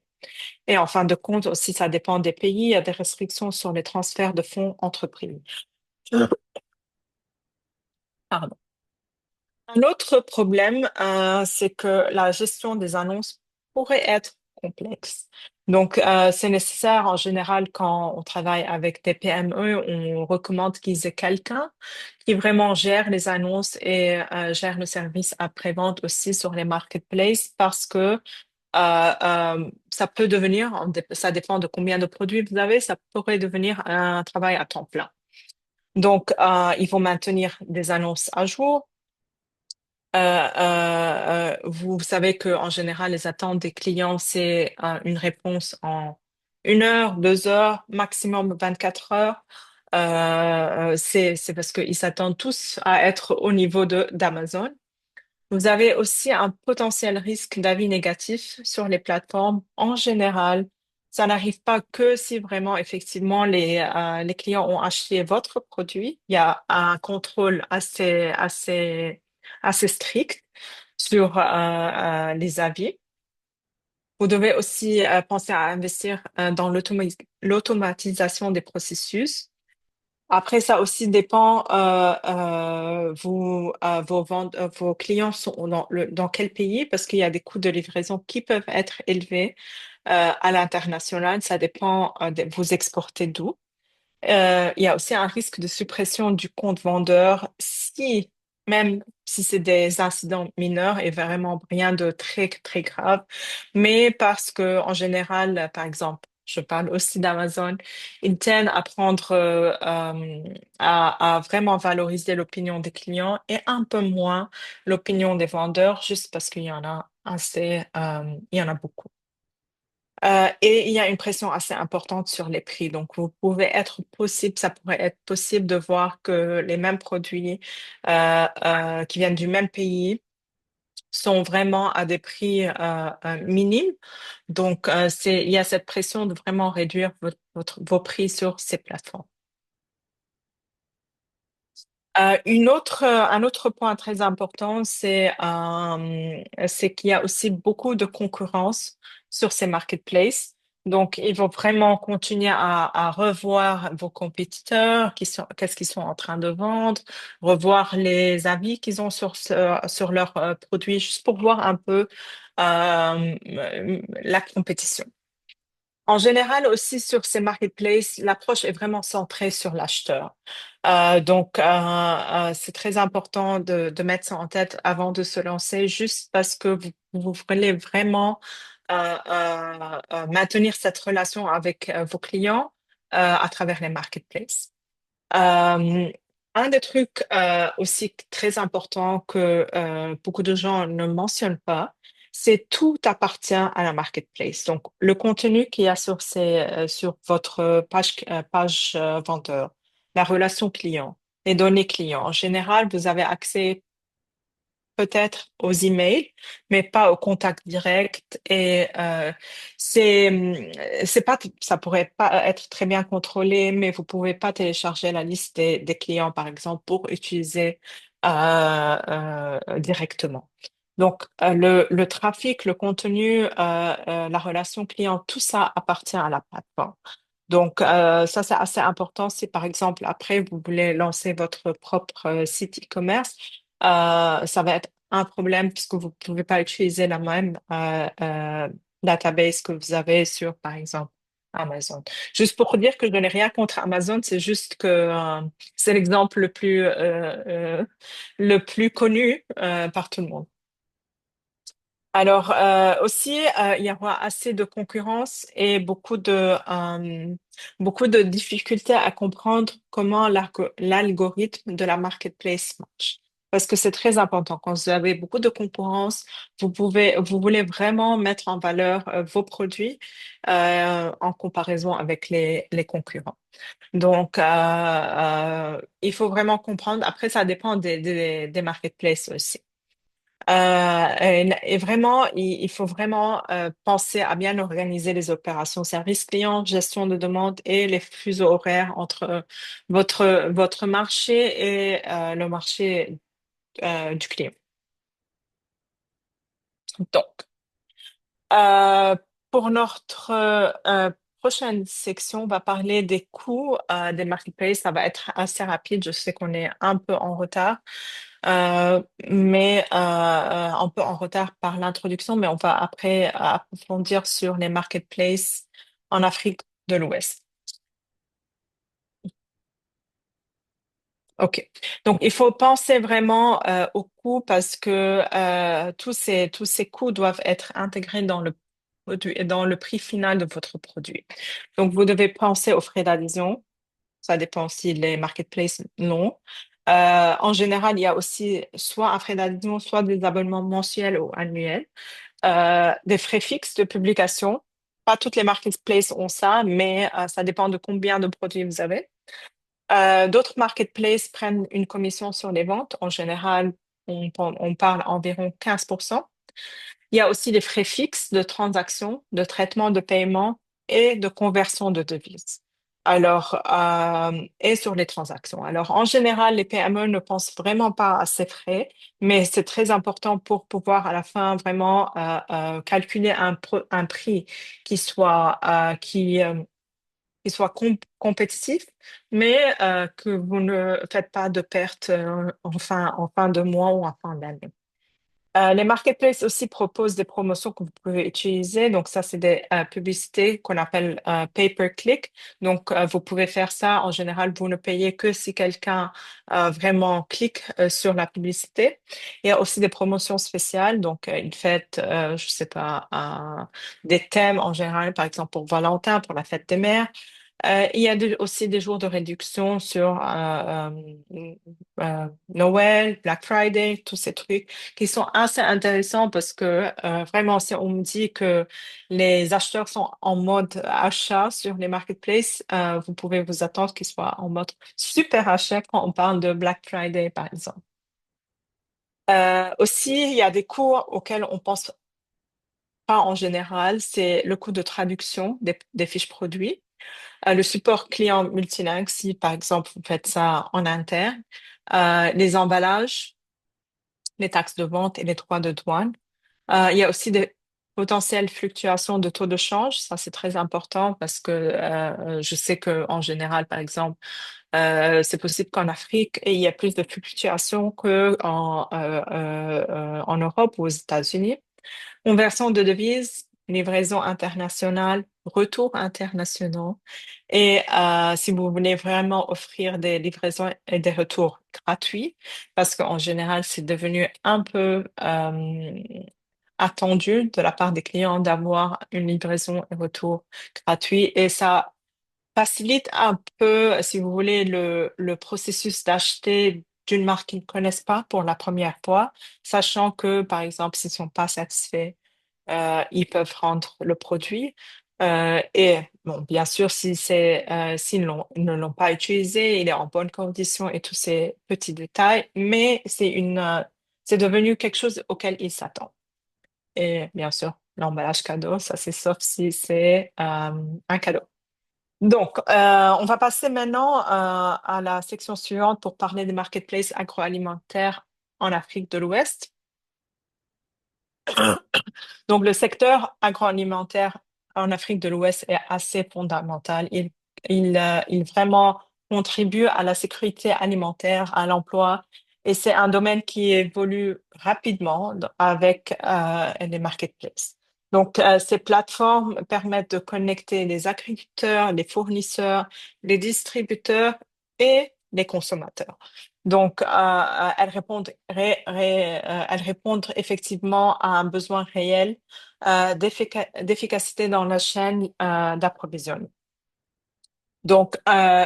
Et en fin de compte aussi, ça dépend des pays. Il y a des restrictions sur les transferts de fonds entre pays. Pardon. Un autre problème, c'est que la gestion des annonces pourrait être complexe. Donc, c'est nécessaire en général quand on travaille avec des PME, on recommande qu'ils aient quelqu'un qui vraiment gère les annonces et gère le service après-vente aussi sur les marketplaces parce que ça peut devenir, ça dépend de combien de produits vous avez, ça pourrait devenir un travail à temps plein. Donc, il faut maintenir des annonces à jour. Vous savez que en général, les attentes des clients, c'est une réponse en 1 heure, 2 heures, maximum 24 heures. C'est parce qu'ils s'attendent tous à être au niveau de d'Amazon. Vous avez aussi un potentiel risque d'avis négatif sur les plateformes. En général, ça n'arrive pas que si vraiment, effectivement, les clients ont acheté votre produit. Il y a un contrôle assez strict sur les avis. Vous devez aussi penser à investir dans l'automatisation des processus. Après, ça aussi dépend, vos clients sont dans quel pays, parce qu'il y a des coûts de livraison qui peuvent être élevés à l'international. Ça dépend, vous exportez d'où. Il y a aussi un risque de suppression du compte vendeur si, même si c'est des incidents mineurs et vraiment rien de très, très grave, mais parce que, en général, par exemple, je parle aussi d'Amazon, ils tiennent à prendre, à vraiment valoriser l'opinion des clients et un peu moins l'opinion des vendeurs, juste parce qu'il y en a il y en a beaucoup. Et il y a une pression assez importante sur les prix. Donc, ça pourrait être possible de voir que les mêmes produits qui viennent du même pays sont vraiment à des prix minimes. Donc, il y a cette pression de vraiment réduire vos prix sur ces plateformes. Un autre point très important, c'est qu'il y a aussi beaucoup de concurrence sur ces marketplaces. Donc, il faut vraiment continuer à revoir vos compétiteurs, qu'est-ce qu'ils sont en train de vendre, revoir les avis qu'ils ont sur leurs produits, juste pour voir un peu la compétition. En général aussi sur ces marketplaces, l'approche est vraiment centrée sur l'acheteur. C'est très important de mettre ça en tête avant de se lancer, juste parce que vous voulez vraiment maintenir cette relation avec vos clients à travers les marketplaces. Euh, un des trucs aussi très importants que beaucoup de gens ne mentionnent pas, c'est tout appartient à la marketplace. Donc, le contenu qu'il y a sur votre page vendeur, la relation client, les données clients. En général, vous avez accès peut-être aux emails, mais pas au contact direct. Et c'est pas, ça pourrait pas être très bien contrôlé, mais vous pouvez pas télécharger la liste des clients, par exemple, pour utiliser directement. Donc, le trafic, le contenu, la relation client, tout ça appartient à la plateforme. Donc, ça, c'est assez important si, par exemple, après, vous voulez lancer votre propre site e-commerce. Ça va être un problème puisque vous ne pouvez pas utiliser la même database que vous avez sur, par exemple, Amazon. Juste pour dire que je n'ai rien contre Amazon, c'est juste que c'est l'exemple le plus connu par tout le monde. Alors aussi, il y aura assez de concurrence et beaucoup de difficultés à comprendre comment l'algorithme de la marketplace marche. Parce que c'est très important. Quand vous avez beaucoup de concurrence, vous voulez vraiment mettre en valeur vos produits en comparaison avec les concurrents. Donc, il faut vraiment comprendre. Après, ça dépend des marketplaces aussi. Et vraiment, il faut vraiment penser à bien organiser les opérations service client, gestion de demande et les fuseaux horaires entre votre marché et le marché du client. Donc, euh, pour notre prochaine section, on va parler des coûts des marketplaces. Ça va être assez rapide. Je sais qu'on est un peu en retard. Mais un peu en retard par l'introduction, mais on va après approfondir sur les marketplaces en Afrique de l'Ouest. OK. Donc, il faut penser vraiment aux coûts parce que tous ces coûts doivent être intégrés dans le produit, dans le prix final de votre produit. Donc, vous devez penser aux frais d'adhésion. Ça dépend si les marketplaces l'ont. En général, il y a aussi soit un frais d'adhésion, soit des abonnements mensuels ou annuels. Des frais fixes de publication. Pas toutes les marketplaces ont ça, mais ça dépend de combien de produits vous avez. D'autres marketplaces prennent une commission sur les ventes. En général, on parle environ 15%. Il y a aussi les frais fixes de transaction, de traitement de paiement et de conversion de devises. Alors, et sur les transactions. Alors, en général, les PME ne pensent vraiment pas à ces frais, mais c'est très important pour pouvoir à la fin vraiment calculer un prix qui soit, qui soit compétitif, mais que vous ne faites pas de perte en fin de mois ou en fin d'année. Les marketplaces aussi proposent des promotions que vous pouvez utiliser. Donc, ça, c'est des publicités qu'on appelle pay-per-click. Donc, vous pouvez faire ça. En général, vous ne payez que si quelqu'un vraiment clique sur la publicité. Il y a aussi des promotions spéciales. Donc, ils fêtent, je sais pas, des thèmes en général, par exemple pour Valentin, pour la fête des mères. Il y a aussi des jours de réduction sur Noël, Black Friday, tous ces trucs qui sont assez intéressants parce que vraiment, si on me dit que les acheteurs sont en mode achat sur les marketplaces, vous pouvez vous attendre qu'ils soient en mode super achat quand on parle de Black Friday, par exemple. Aussi, il y a des coûts auxquels on pense pas en général, c'est le coût de traduction des fiches produits. Le support client multilingue, si par exemple vous faites ça en interne, les emballages, les taxes de vente et les droits de douane. Il y a aussi des potentielles fluctuations de taux de change. Ça, c'est très important parce que je sais que en général, par exemple, c'est possible qu'en Afrique, il y a plus de fluctuations qu'en Europe ou aux États-Unis. Conversion de devises, livraison internationale, retours internationaux. Et si vous voulez vraiment offrir des livraisons et des retours gratuits, parce qu'en général, c'est devenu un peu attendu de la part des clients d'avoir une livraison et retour gratuit. Et ça facilite un peu, si vous voulez, le processus d'acheter d'une marque qu'ils ne connaissent pas pour la première fois, sachant que, par exemple, s'ils ne sont pas satisfaits, ils peuvent rendre le produit. Et bon, bien sûr, s'ils ne l'ont pas utilisé, il est en bonne condition et tous ces petits détails, mais c'est devenu quelque chose auquel ils s'attendent. Et bien sûr, l'emballage cadeau, ça c'est sauf si c'est un cadeau. Donc, on va passer maintenant à la section suivante pour parler des marketplaces agroalimentaires en Afrique de l'Ouest. Donc, le secteur agroalimentaire en Afrique de l'Ouest est assez fondamental. Il vraiment contribue à la sécurité alimentaire, à l'emploi, et c'est un domaine qui évolue rapidement avec les marketplaces. Donc, ces plateformes permettent de connecter les agriculteurs, les fournisseurs, les distributeurs et les consommateurs. Donc, elles répondent effectivement à un besoin réel d'efficacité dans la chaîne d'approvisionnement. Donc,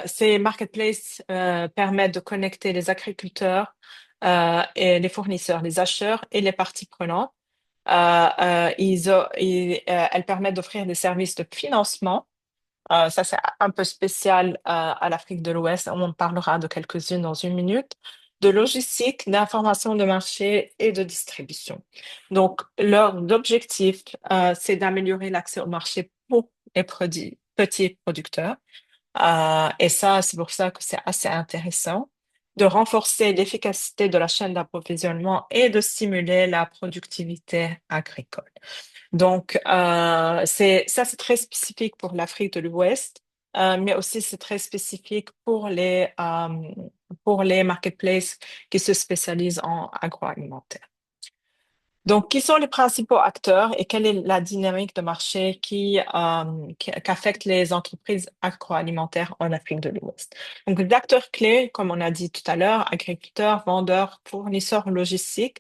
ces marketplaces permettent de connecter les agriculteurs et les fournisseurs, les acheteurs et les parties prenantes. Elles permettent d'offrir des services de financement. Ça, c'est un peu spécial à l'Afrique de l'Ouest. On en parlera de quelques-unes dans une minute. de logistique, d'information de marché et de distribution. Donc, leur objectif, c'est d'améliorer l'accès au marché pour les petits producteurs. Et ça, c'est pour ça que c'est assez intéressant de renforcer l'efficacité de la chaîne d'approvisionnement et de stimuler la productivité agricole. Donc, c'est très spécifique pour l'Afrique de l'Ouest, mais aussi c'est très spécifique pour les marketplaces qui se spécialisent en agroalimentaire. Donc, qui sont les principaux acteurs et quelle est la dynamique de marché qui affecte les entreprises agroalimentaires en Afrique de l'Ouest? Donc, les acteurs clés, comme on a dit tout à l'heure, agriculteurs, vendeurs, fournisseurs logistiques,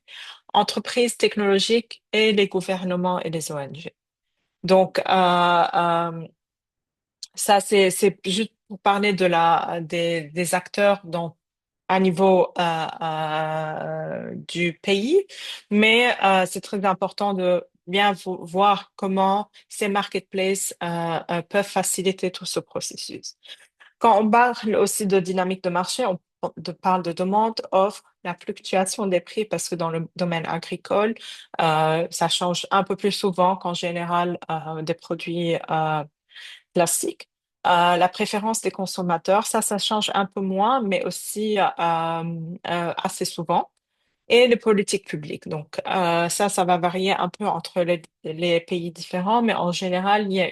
entreprises technologiques et les gouvernements et les ONG. Donc, ça, c'est juste pour parler des acteurs à niveau du pays, mais c'est très important de bien voir comment ces marketplaces peuvent faciliter tout ce processus. Quand on parle aussi de dynamique de marché, parle de demande, offre, la fluctuation des prix, parce que dans le domaine agricole, ça change un peu plus souvent qu'en général des produits classiques. La préférence des consommateurs, ça change un peu moins, mais aussi assez souvent. Et les politiques publiques. Donc, ça va varier un peu entre les pays différents, mais en général, il y a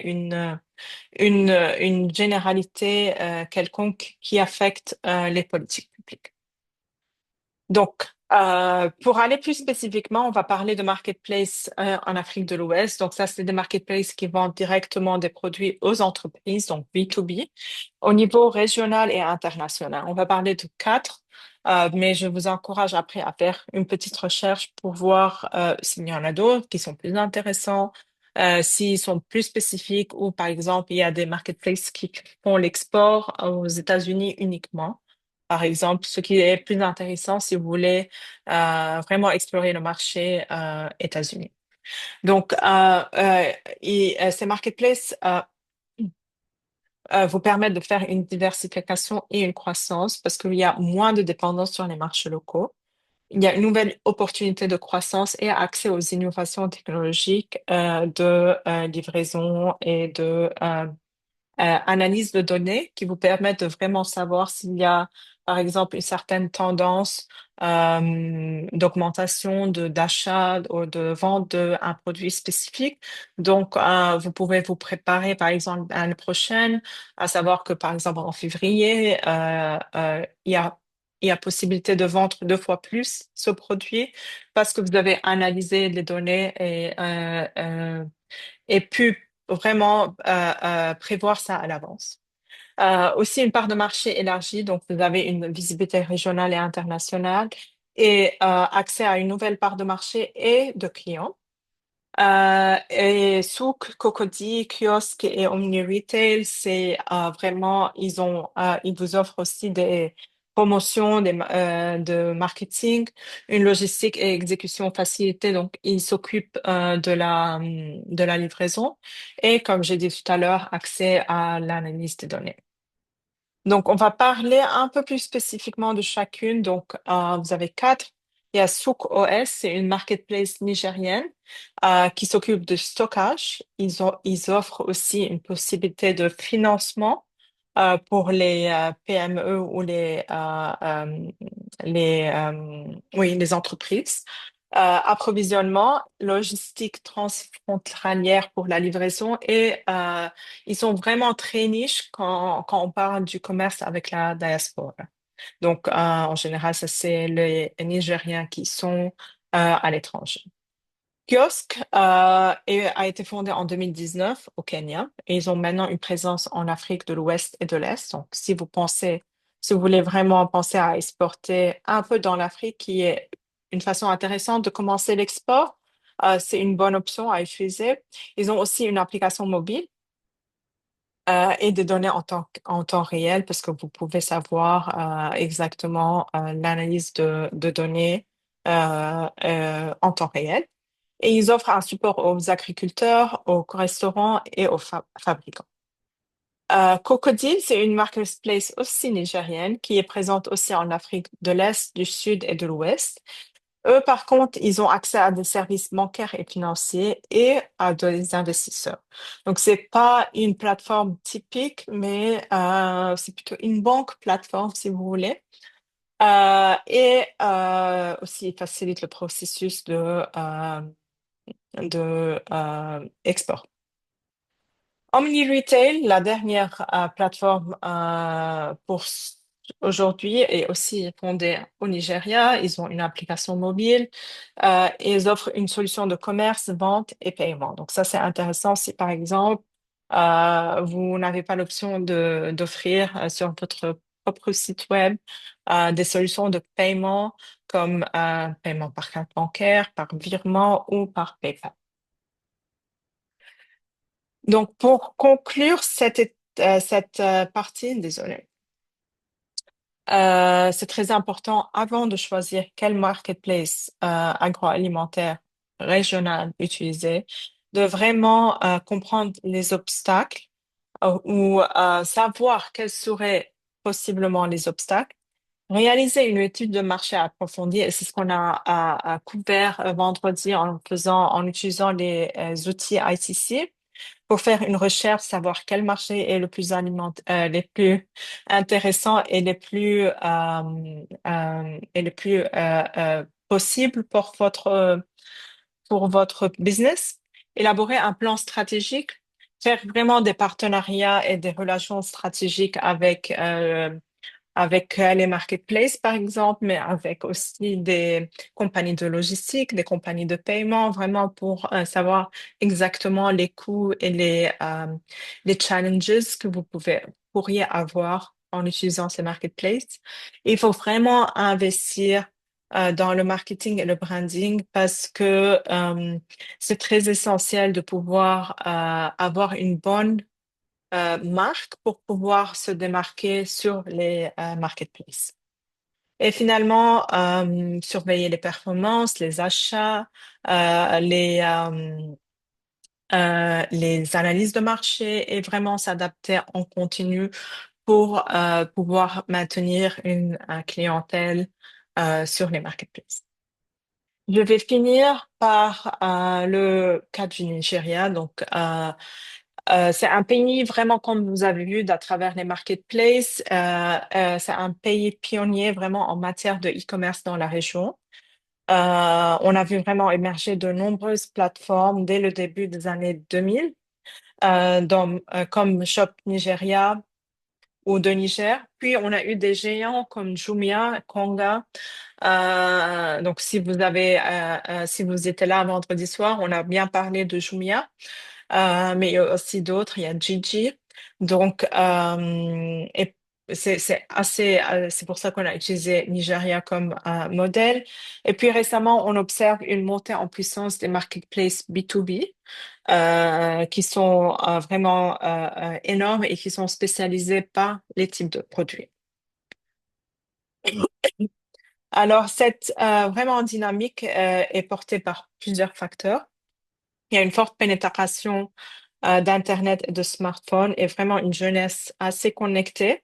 une généralité quelconque qui affecte les politiques publiques. Donc, pour aller plus spécifiquement, on va parler de marketplace en Afrique de l'Ouest. Donc, ça, c'est des marketplaces qui vendent directement des produits aux entreprises, donc B2B, au niveau régional et international. On va parler de quatre, mais je vous encourage après à faire une petite recherche pour voir s'il y en a d'autres qui sont plus intéressants, s'ils sont plus spécifiques ou, par exemple, il y a des marketplaces qui font l'export aux États-Unis uniquement. Par exemple, ce qui est plus intéressant si vous voulez vraiment explorer le marché États-Unis. Donc, ces marketplaces vous permettent de faire une diversification et une croissance parce qu'il y a moins de dépendance sur les marchés locaux. Il y a une nouvelle opportunité de croissance et accès aux innovations technologiques de livraison et de analyse de données qui vous permettent de vraiment savoir s'il y a, par exemple, une certaine tendance d'augmentation d'achat ou de vente d'un produit spécifique. Donc, vous pouvez vous préparer, par exemple, à l'année prochaine, à savoir que, par exemple, en février, il y a possibilité de vendre deux fois plus ce produit parce que vous avez analysé les données et pu vraiment prévoir ça à l'avance. Aussi une part de marché élargie, donc vous avez une visibilité régionale et internationale et accès à une nouvelle part de marché et de clients. Et Souk, Cocody, Kiosque et Omni Retail, c'est vraiment, ils vous offrent aussi des promotions de marketing, une logistique et exécution facilitée. Donc, ils s'occupent de la livraison et, comme j'ai dit tout à l'heure, accès à l'analyse des données. Donc, on va parler un peu plus spécifiquement de chacune. Donc, vous avez quatre. Il y a Souk OS, c'est une marketplace nigérienne qui s'occupe de stockage. Ils offrent aussi une possibilité de financement pour les PME ou les entreprises. Approvisionnement, logistique transfrontalière pour la livraison et ils sont vraiment très niches quand on parle du commerce avec la diaspora. Donc, en général, ça, c'est les Nigériens qui sont à l'étranger. Kiosk a été fondé en 2019 au Kenya et ils ont maintenant une présence en Afrique de l'Ouest et de l'Est. Donc, si vous voulez vraiment penser à exporter un peu dans l'Afrique, qui est une façon intéressante de commencer l'export, c'est une bonne option à utiliser. Ils ont aussi une application mobile et des données en temps réel parce que vous pouvez savoir exactement l'analyse de données en temps réel. Et ils offrent un support aux agriculteurs, aux restaurants et aux fabricants. Cocodile, c'est une marketplace aussi nigérienne qui est présente aussi en Afrique de l'Est, du Sud et de l'Ouest. Eux, par contre, ils ont accès à des services bancaires et financiers et à des investisseurs. Donc, c'est pas une plateforme typique, mais c'est plutôt une banque plateforme, si vous voulez. Et aussi, il facilite le processus de export. Omni Retail, la dernière plateforme aujourd'hui, est aussi fondée au Nigeria. Ils ont une application mobile et ils offrent une solution de commerce, vente et paiement. Donc ça, c'est intéressant si par exemple, vous n'avez pas l'option d'offrir sur votre propre site web des solutions de paiement comme paiement par carte bancaire, par virement ou par PayPal. Donc, pour conclure cette partie, désolée, c'est très important avant de choisir quel marketplace agroalimentaire régional utiliser, de vraiment comprendre les obstacles ou savoir quels seraient possiblement les obstacles. Réaliser une étude de marché approfondie, et c'est ce qu'on a couvert vendredi en utilisant les outils ITC pour faire une recherche, savoir quel marché est le plus les plus intéressants et les plus possibles pour votre business. Élaborer un plan stratégique, faire vraiment des partenariats et des relations stratégiques avec les marketplaces, par exemple, mais avec aussi des compagnies de logistique, des compagnies de paiement, vraiment pour savoir exactement les coûts et les challenges que pourriez avoir en utilisant ces marketplaces. Il faut vraiment investir dans le marketing et le branding parce que c'est très essentiel de pouvoir avoir une bonne marque pour pouvoir se démarquer sur les marketplaces. Et finalement, surveiller les performances, les achats, euh, les, euh, les analyses de marché et vraiment s'adapter en continu pour pouvoir maintenir une clientèle sur les marketplaces. Je vais finir par le cas du Nigeria. Donc, c'est un pays vraiment, comme vous avez vu, à travers les marketplaces, c'est un pays pionnier vraiment en matière de e-commerce dans la région. On a vu vraiment émerger de nombreuses plateformes dès le début des années 2000, comme Shop Nigeria ou de Niger. Puis on a eu des géants comme Jumia, Konga. Donc si vous étiez là vendredi soir, on a bien parlé de Jumia. Mais il y a aussi d'autres, il y a Gigi. Donc, et c'est pour ça qu'on a utilisé Nigeria comme modèle. Et puis récemment, on observe une montée en puissance des marketplaces B2B qui sont vraiment énormes et qui sont spécialisés par les types de produits. Alors, cette vraiment dynamique est portée par plusieurs facteurs. Il y a une forte pénétration d'Internet et de smartphones et vraiment une jeunesse assez connectée.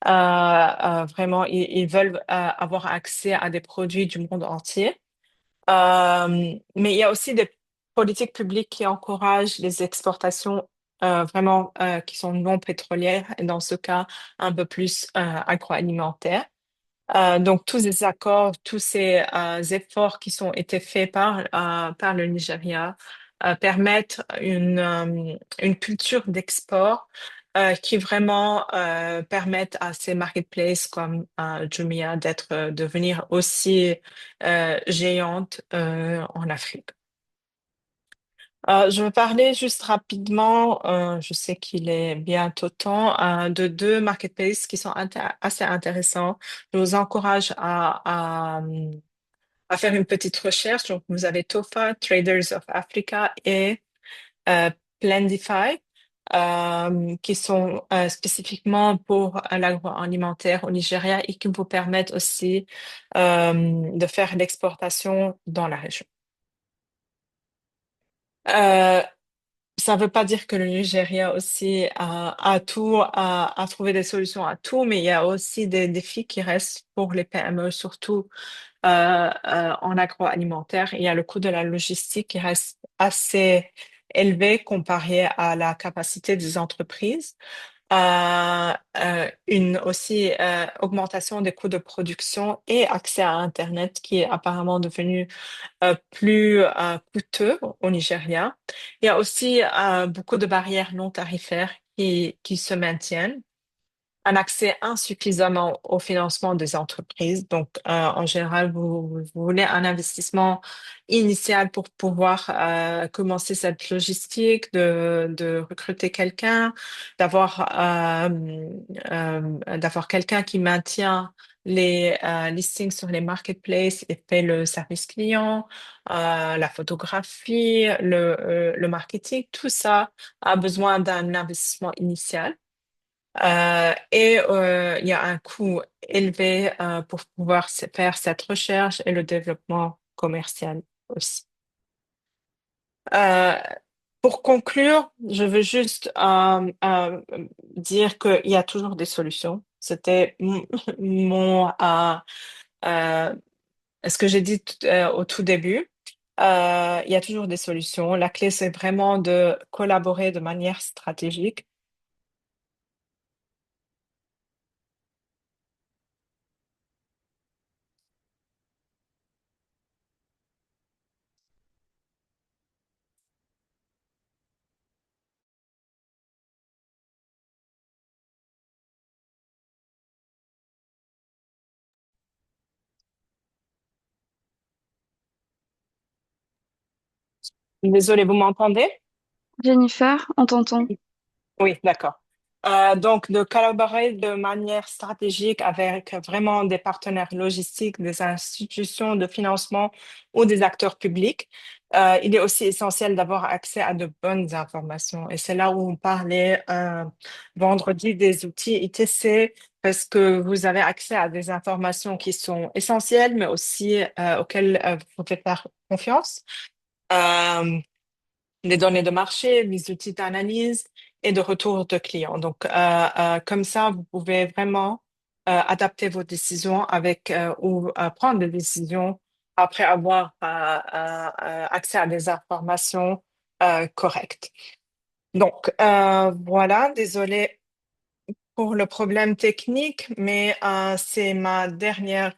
Vraiment, ils veulent avoir accès à des produits du monde entier. Mais il y a aussi des politiques publiques qui encouragent les exportations vraiment qui sont non pétrolières et dans ce cas un peu plus agroalimentaires. Donc tous ces accords, tous ces efforts qui sont été faits par le Nigeria permettent une culture d'export qui vraiment permettent à ces marketplaces comme Jumia devenir aussi géantes en Afrique. Je vais parler juste rapidement, je sais qu'il est bientôt temps, de deux marketplaces qui sont assez intéressants. Je vous encourage à faire une petite recherche. Donc, vous avez TOFA, Traders of Africa et euh, Plendify, qui sont spécifiquement pour l'agroalimentaire au Nigeria et qui vous permettent aussi de faire l'exportation dans la région. Euh, ça ne veut pas dire que le Nigeria aussi a tout, a trouvé des solutions à tout, mais il y a aussi des défis qui restent pour les PME, surtout en agroalimentaire. Il y a le coût de la logistique qui reste assez élevé comparé à la capacité des entreprises. Une aussi augmentation des coûts de production et accès à Internet qui est apparemment devenu plus coûteux au Nigeria. Il y a aussi beaucoup de barrières non tarifaires qui se maintiennent, un accès insuffisant au financement des entreprises. Donc, en général, vous voulez un investissement initial pour pouvoir commencer cette logistique, de recruter quelqu'un, d'avoir d'avoir quelqu'un qui maintient les listings sur les marketplaces et fait le service client, la photographie, le marketing, tout ça a besoin d'un investissement initial. Il y a un coût élevé pour pouvoir faire cette recherche et le développement commercial aussi. Euh, pour conclure, je veux juste dire qu'il y a toujours des solutions. C'était mon euh, ce que j'ai dit au tout début. Il y a toujours des solutions. La clé, c'est vraiment de collaborer de manière stratégique. Désolée, vous m'entendez? Jennifer, on t'entend. Oui, d'accord. Donc, de collaborer de manière stratégique avec vraiment des partenaires logistiques, des institutions de financement ou des acteurs publics. Il est aussi essentiel d'avoir accès à de bonnes informations. Et c'est là où on parlait vendredi des outils ITC, parce que vous avez accès à des informations qui sont essentielles, mais aussi auxquelles vous pouvez faire confiance. Euh, des données de marché, des outils d'analyse et de retour de clients. Donc, comme ça, vous pouvez vraiment adapter vos décisions avec ou prendre des décisions après avoir accès à des informations correctes. Donc, voilà, désolé pour le problème technique, mais c'est ma dernière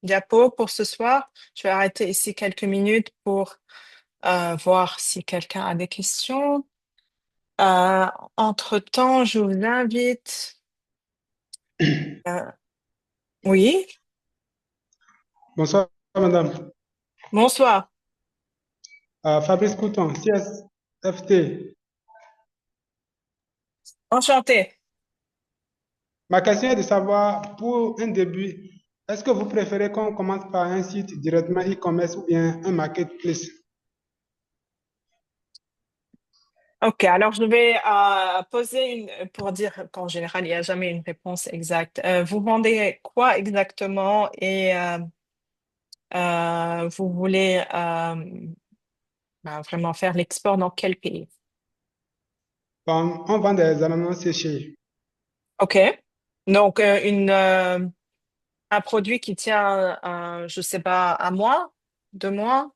diapo pour ce soir. Je vais arrêter ici quelques minutes pour voir si quelqu'un a des questions. Euh, Entre-temps, je vous invite. euh, oui, Bonsoir, madame. bonsoir, Fabrice Couton, CSFT. enchanté. Ma question est de savoir, pour un début, est-ce que vous préférez qu'on commence par un site directement e-commerce ou bien un marketplace? Ok, alors je vais poser une pour dire qu'en général, il n'y a jamais une réponse exacte. Vous vendez quoi exactement et vous voulez vraiment faire l'export dans quel pays? Bon, on vend des ananas séchés. Ok, donc un produit qui tient, je sais pas, un mois, 2 mois.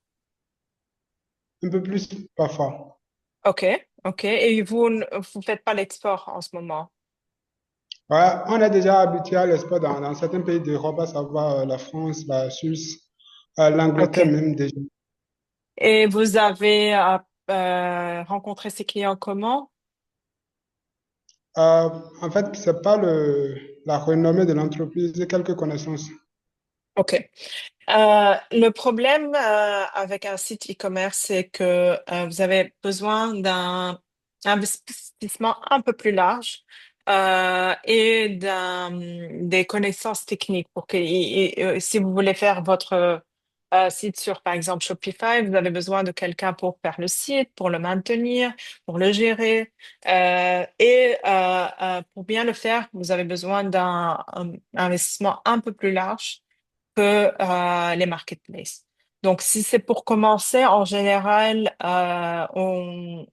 Un peu plus parfois. Ok, ok. Et vous faites pas l'export en ce moment. Ouais, on est déjà habitué à l'export dans certains pays d'Europe, à savoir la France, la Suisse, l'Angleterre Ok. même déjà. Et vous avez rencontré ces clients comment? En fait, c'est pas la renommée de l'entreprise, j'ai quelques connaissances. Ok. Le problème avec un site e-commerce, c'est que vous avez besoin d'un investissement un peu plus large et des connaissances techniques pour que si vous voulez faire votre site sur, par exemple, Shopify, vous avez besoin de quelqu'un pour faire le site, pour le maintenir, pour le gérer. Pour bien le faire, vous avez besoin d'un investissement un peu plus large que les marketplaces. Donc, si c'est pour commencer, en général, on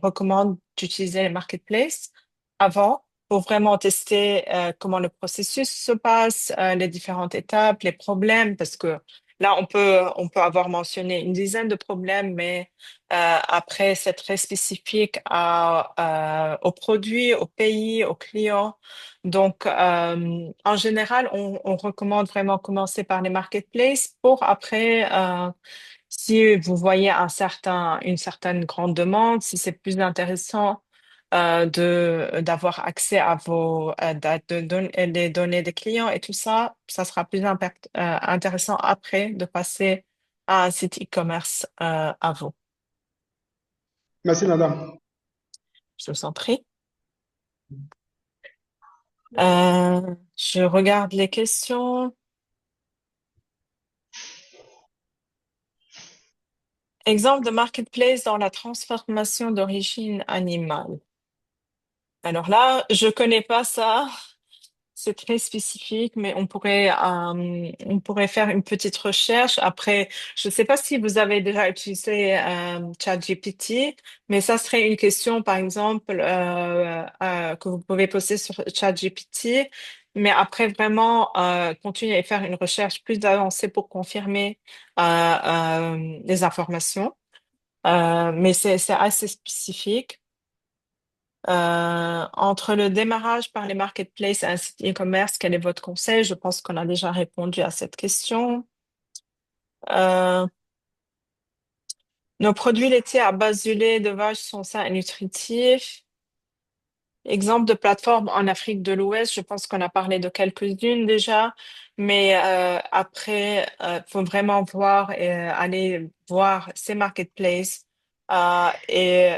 recommande d'utiliser les marketplaces avant pour vraiment tester comment le processus se passe, les différentes étapes, les problèmes, parce que là, on peut avoir mentionné une dizaine de problèmes, mais après, c'est très spécifique aux produits, aux pays, aux clients. Donc, en général, on recommande vraiment commencer par les marketplaces pour après, si vous voyez une certaine grande demande, si c'est plus intéressant d'avoir accès à les données des clients et tout ça, ça sera plus intéressant après de passer à un site e-commerce à vous. Merci, madame. Je vous en prie. Je regarde les questions. Exemple de marketplace dans la transformation d'origine animale. Alors là, je connais pas ça. C'est très spécifique, mais on pourrait faire une petite recherche. Après, je ne sais pas si vous avez déjà utilisé ChatGPT, mais ça serait une question, par exemple, que vous pouvez poser sur ChatGPT. Mais après, vraiment, continuer à faire une recherche plus avancée pour confirmer les informations. Mais c'est assez spécifique. Entre le démarrage par les marketplaces et un site e-commerce, quel est votre conseil? Je pense qu'on a déjà répondu à cette question. Euh, nos produits laitiers à base du lait de vache sont sains et nutritifs. Exemple de plateforme en Afrique de l'Ouest, je pense qu'on a parlé de quelques-unes déjà, mais après, faut vraiment aller voir ces marketplaces et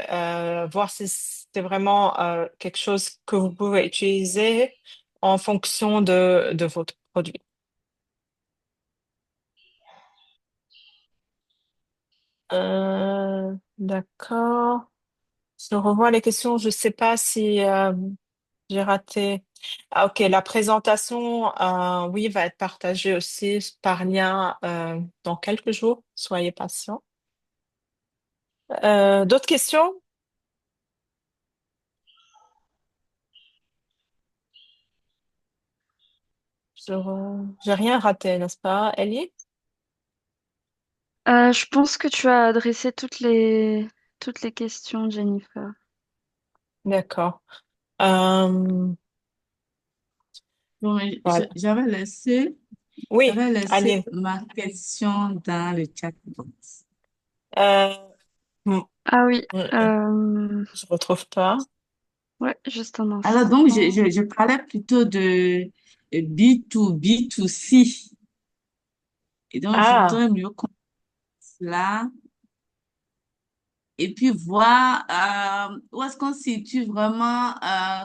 voir si c'est vraiment quelque chose que vous pouvez utiliser en fonction de votre produit. D'accord. Je revois les questions. Je sais pas si j'ai raté. Ah, ok, la présentation, oui, va être partagée aussi par lien dans quelques jours. Soyez patients. D'autres questions? J'ai rien raté, n'est-ce pas, Ellie? Je pense que tu as adressé toutes les questions, Jennifer. D'accord. Euh, Bon, voilà. j'avais Oui, laissé Aline. ma question dans le chat box. Euh, hmm, Ah oui, hmm, je retrouve pas. ouais, juste un Alors, donc, instant. je parlais plutôt de B2B2C. Et donc, je Ah, voudrais mieux comprendre cela et puis voir où est-ce qu'on se situe vraiment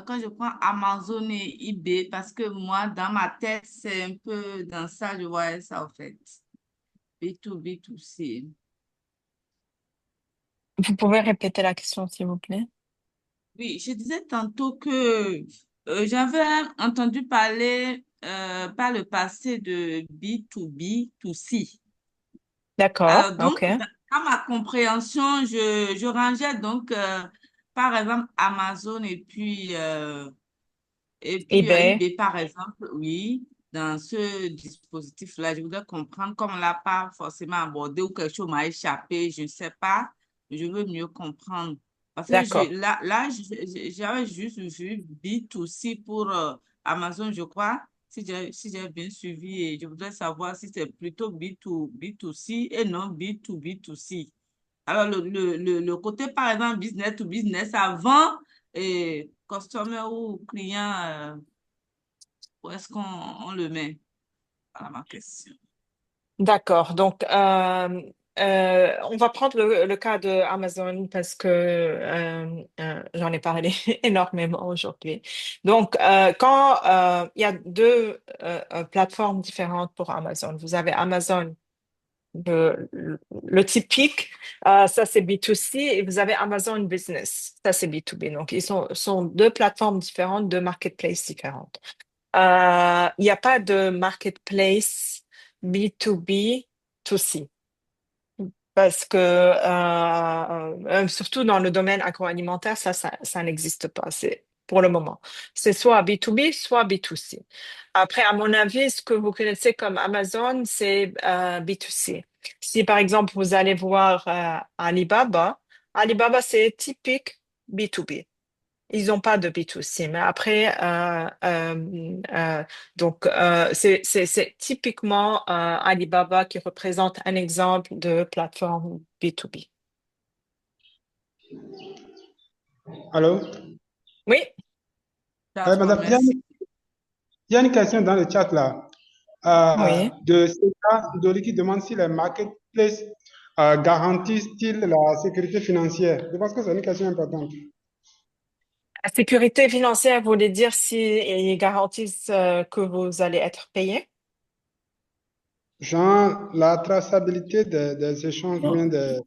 quand je prends Amazon et eBay, parce que moi, dans ma tête, c'est un peu dans ça, je voyais ça, en fait. B2B2C. vous pouvez répéter la question, s'il vous plaît? Oui, je disais tantôt que j'avais entendu parler par le passé de B2B2C. D'accord, Alors, donc, ok. dans ma compréhension, je rangeais donc, par exemple, Amazon et puis eBay. eBay, par exemple, oui, dans ce dispositif-là. Je voudrais comprendre, comme on ne l'a pas forcément abordé ou quelque chose m'a échappé, je ne sais pas, je veux mieux comprendre. Parce que D'accord. j'avais juste vu B2C pour Amazon, je crois, si j'ai bien suivi, et je voudrais savoir si c'est plutôt B2B2C et non B2B2C. Alors, le côté, par exemple, business to business avant, et customer ou client, où est-ce qu'on on le met? Voilà ma question. D'accord. Donc, on va prendre le cas de Amazon parce que j'en ai parlé énormément aujourd'hui. Donc, quand il y a deux plateformes différentes pour Amazon, vous avez Amazon, le typique, ça c'est B2C, et vous avez Amazon Business, ça c'est B2B. Donc, ils sont deux plateformes différentes, deux marketplaces différentes. Il n'y a pas de marketplace B2B, 2C. parce que surtout dans le domaine agroalimentaire, ça n'existe pas. C'est pour le moment. C'est soit B2B, soit B2C. Après, à mon avis, ce que vous connaissez comme Amazon, c'est B2C. Si par exemple vous allez voir Alibaba, Alibaba c'est typique B2B. Ils n'ont pas de B2C, mais après, c'est typiquement Alibaba qui représente un exemple de plateforme B2B. Allô? Oui, D'accord, Madame, merci. il y a une question dans le chat là, oui. de César Doli qui demande si les marketplaces garantissent-ils la sécurité financière. Je pense que c'est une question importante. La sécurité financière voulait dire si ils garantissent que vous allez être payé. Genre, la traçabilité des échanges ou bien Non, des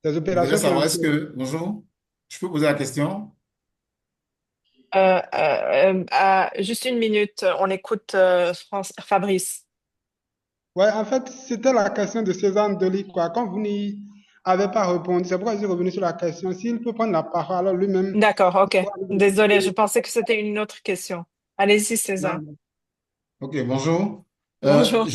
je voudrais opérations savoir, est-ce financières. que, bonjour, je peux poser la question? Juste une minute, on écoute Fabrice. Ouais, en fait, c'était la question de César Doli, quoi. Quand vous n'y avez pas répondu, c'est pourquoi je suis revenu sur la question. S'il peut prendre la parole, alors lui-même, D'accord, il ok. pourra vous Désolée, je expliquer. pensais que c'était une autre question. Allez-y, César. Non. Ok, bonjour. Bonjour.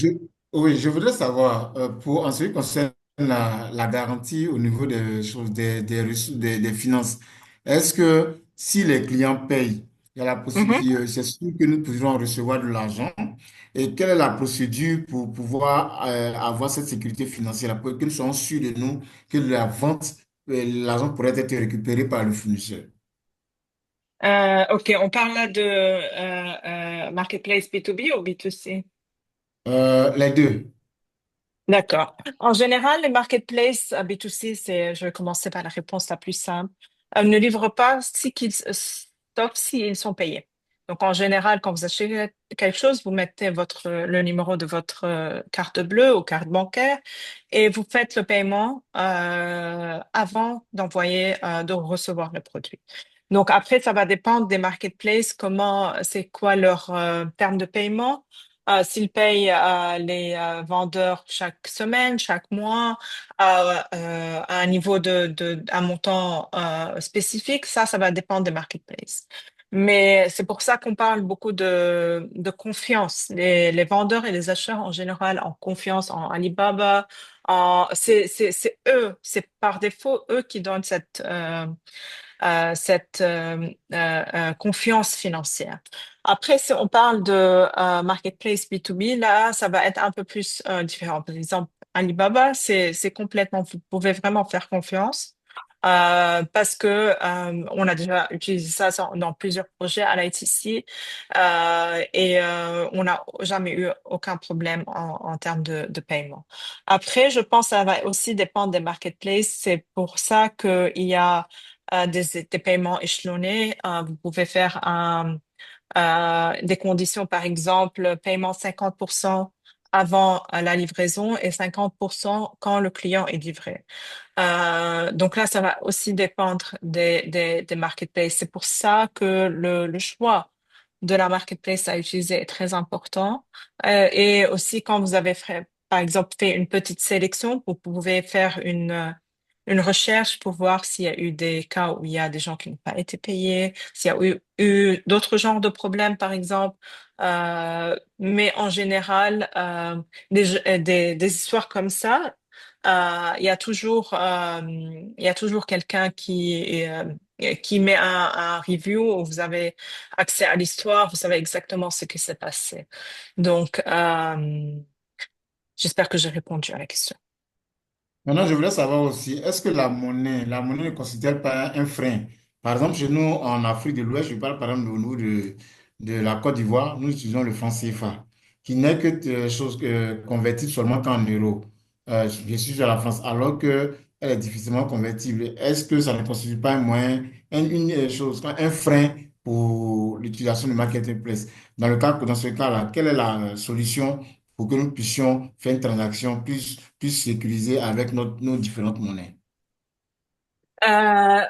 Oui, je voudrais savoir, en ce qui concerne la garantie au niveau des choses, des finances, est-ce que si les clients payent, il y a la Mhm. possibilité, c'est sûr que nous pourrons recevoir de l'argent, et quelle est la procédure pour pouvoir avoir cette sécurité financière, pour que nous soyons sûrs de nous que la vente, l'argent pourrait être récupéré par le fournisseur? Ok, on parle là de marketplace B2B ou B2C? Les deux. D'accord. En général, les marketplaces B2C, je vais commencer par la réponse la plus simple, ne livrent pas sauf s'ils sont payés. Donc, en général, quand vous achetez quelque chose, vous mettez le numéro de votre carte bleue ou carte bancaire et vous faites le paiement avant de recevoir le produit. Donc, après, ça va dépendre des marketplaces, c'est quoi leur terme de paiement. S'ils payent les vendeurs chaque semaine, chaque mois, à un niveau un montant spécifique, ça va dépendre des marketplaces. Mais c'est pour ça qu'on parle beaucoup de confiance. Les vendeurs et les acheteurs en général ont confiance en Alibaba. C'est eux, c'est par défaut eux qui donnent cette confiance financière. Après, si on parle de marketplace B2B, là, ça va être un peu plus différent. Par exemple, Alibaba, c'est complètement, vous pouvez vraiment faire confiance. Parce que on a déjà utilisé ça dans plusieurs projets à l'ITC et on n'a jamais eu aucun problème en termes de paiement. Après, je pense que ça va aussi dépendre des marketplaces. C'est pour ça qu'il y a des paiements échelonnés. Vous pouvez faire des conditions, par exemple, paiement 50% avant la livraison et 50% quand le client est livré. Donc là, ça va aussi dépendre des marketplaces. C'est pour ça que le choix de la marketplace à utiliser est très important. Et aussi, quand vous avez fait, par exemple, fait une petite sélection, vous pouvez faire une recherche pour voir s'il y a eu des cas où il y a des gens qui n'ont pas été payés, s'il y a eu d'autres genres de problèmes, par exemple. Mais en général, des histoires comme ça, il y a toujours quelqu'un qui met un review où vous avez accès à l'histoire, vous savez exactement ce qui s'est passé. Donc, j'espère que j'ai répondu à la question. Maintenant, je voulais savoir aussi, est-ce que la monnaie ne considère pas un frein? Par exemple, chez nous, en Afrique de l'Ouest, je parle par exemple au niveau de la Côte d'Ivoire, nous utilisons le franc CFA, qui n'est que chose convertible seulement qu'en euros. Je suis sur la France, alors qu'elle est difficilement convertible. Est-ce que ça ne constitue pas un moyen, une chose, un frein pour l'utilisation du marketplace? Dans ce cas-là, quelle est la solution pour que nous puissions faire une transaction plus sécurisée avec nos différentes monnaies?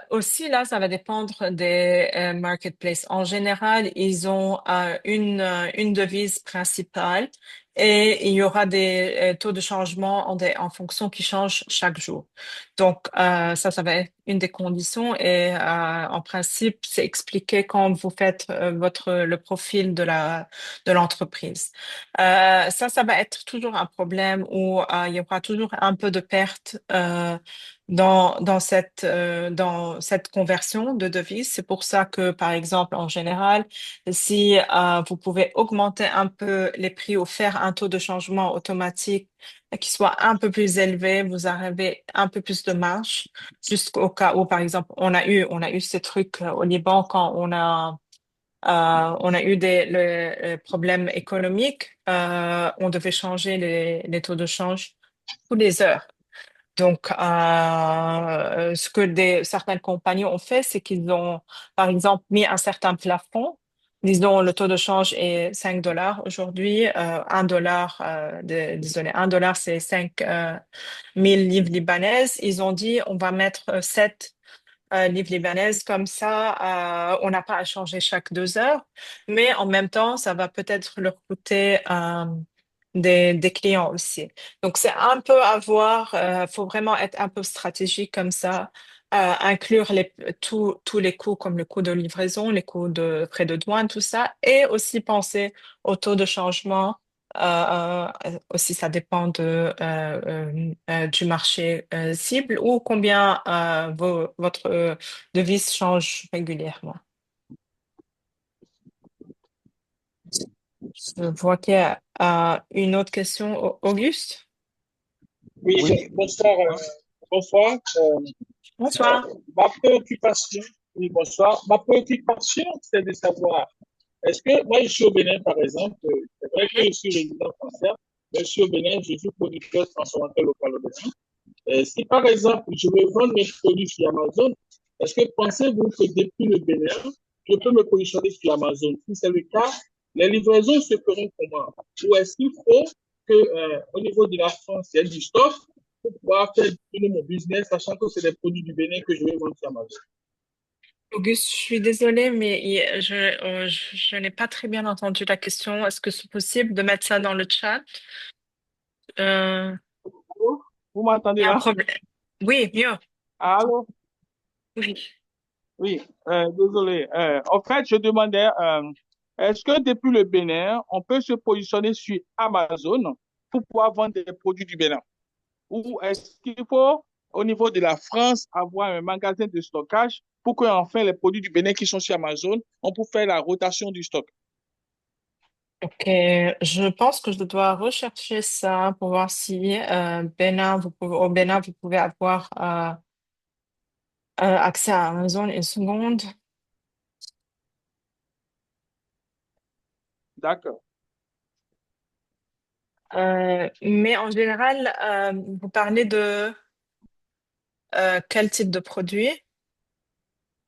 Aussi, là, ça va dépendre des marketplaces. En général, ils ont une devise principale et il y aura des taux de changement en fonction qui changent chaque jour. Donc, ça va être une des conditions et en principe, c'est expliqué quand vous faites le profil de l'entreprise. Ça va être toujours un problème où il y aura toujours un peu de perte dans cette conversion de devises. C'est pour ça que, par exemple, en général, si vous pouvez augmenter un peu les prix ou faire un taux de changement automatique qui soit un peu plus élevé, vous arrivez un peu plus de marge, jusqu'au cas où, par exemple, on a eu ces trucs au Liban quand on a eu le problème économique, on devait changer les taux de change tous les heures. Donc, ce que certaines compagnies ont fait, c'est qu'ils ont, par exemple, mis un certain plafond. Disons, le taux de change est 5 dollars aujourd'hui. 1 dollar, désolé, 1 dollar, c'est 5 000 livres libanaises. Ils ont dit, on va mettre 7 livres libanaises. Comme ça, on n'a pas à changer chaque 2 heures. Mais en même temps, ça va peut-être leur coûter des clients aussi. Donc, c'est un peu à voir. Faut vraiment être un peu stratégique comme ça. Inclure tous les coûts comme le coût de livraison, les coûts de frais de douane, tout ça. Et aussi penser au taux de changement. Aussi, ça dépend du marché cible ou combien votre devise change régulièrement. Je vois qu'il y a une autre question, Auguste. Oui, bonsoir. Bonsoir. Bonsoir. Ma préoccupation, oui, bonsoir. Ma préoccupation, c'est de savoir, est-ce que moi, je suis au Bénin, par exemple, c'est vrai que je suis résident français, mais je suis au Bénin, je suis producteur transformateur local au Bénin. Si, par exemple, je veux vendre mes produits sur Amazon, est-ce que pensez-vous que depuis le Bénin, je peux me positionner sur Amazon? Si c'est le cas, les livraisons se feront comment? Ou est-ce qu'il faut que, au niveau de la France, il y ait du stock pour pouvoir faire développer mon business, sachant que c'est des produits du Bénin que je vais vendre sur Amazon? Auguste, je suis désolée, mais je n'ai pas très bien entendu la question. Est-ce que c'est possible de mettre ça dans le chat? Euh, Vous il m'entendez y a un là? problème. Oui, mieux. Allô? Oui. Oui, désolé. En fait, je demandais, est-ce que depuis le Bénin, on peut se positionner sur Amazon pour pouvoir vendre des produits du Bénin? Ou est-ce qu'il faut, au niveau de la France, avoir un magasin de stockage pour que, enfin, les produits du Bénin qui sont sur Amazon, on peut faire la rotation du stock? Ok, je pense que je dois rechercher ça pour voir si au Bénin, vous pouvez avoir accès à Amazon. Une seconde. D'accord. Mais en général, vous parlez de quel type de produit?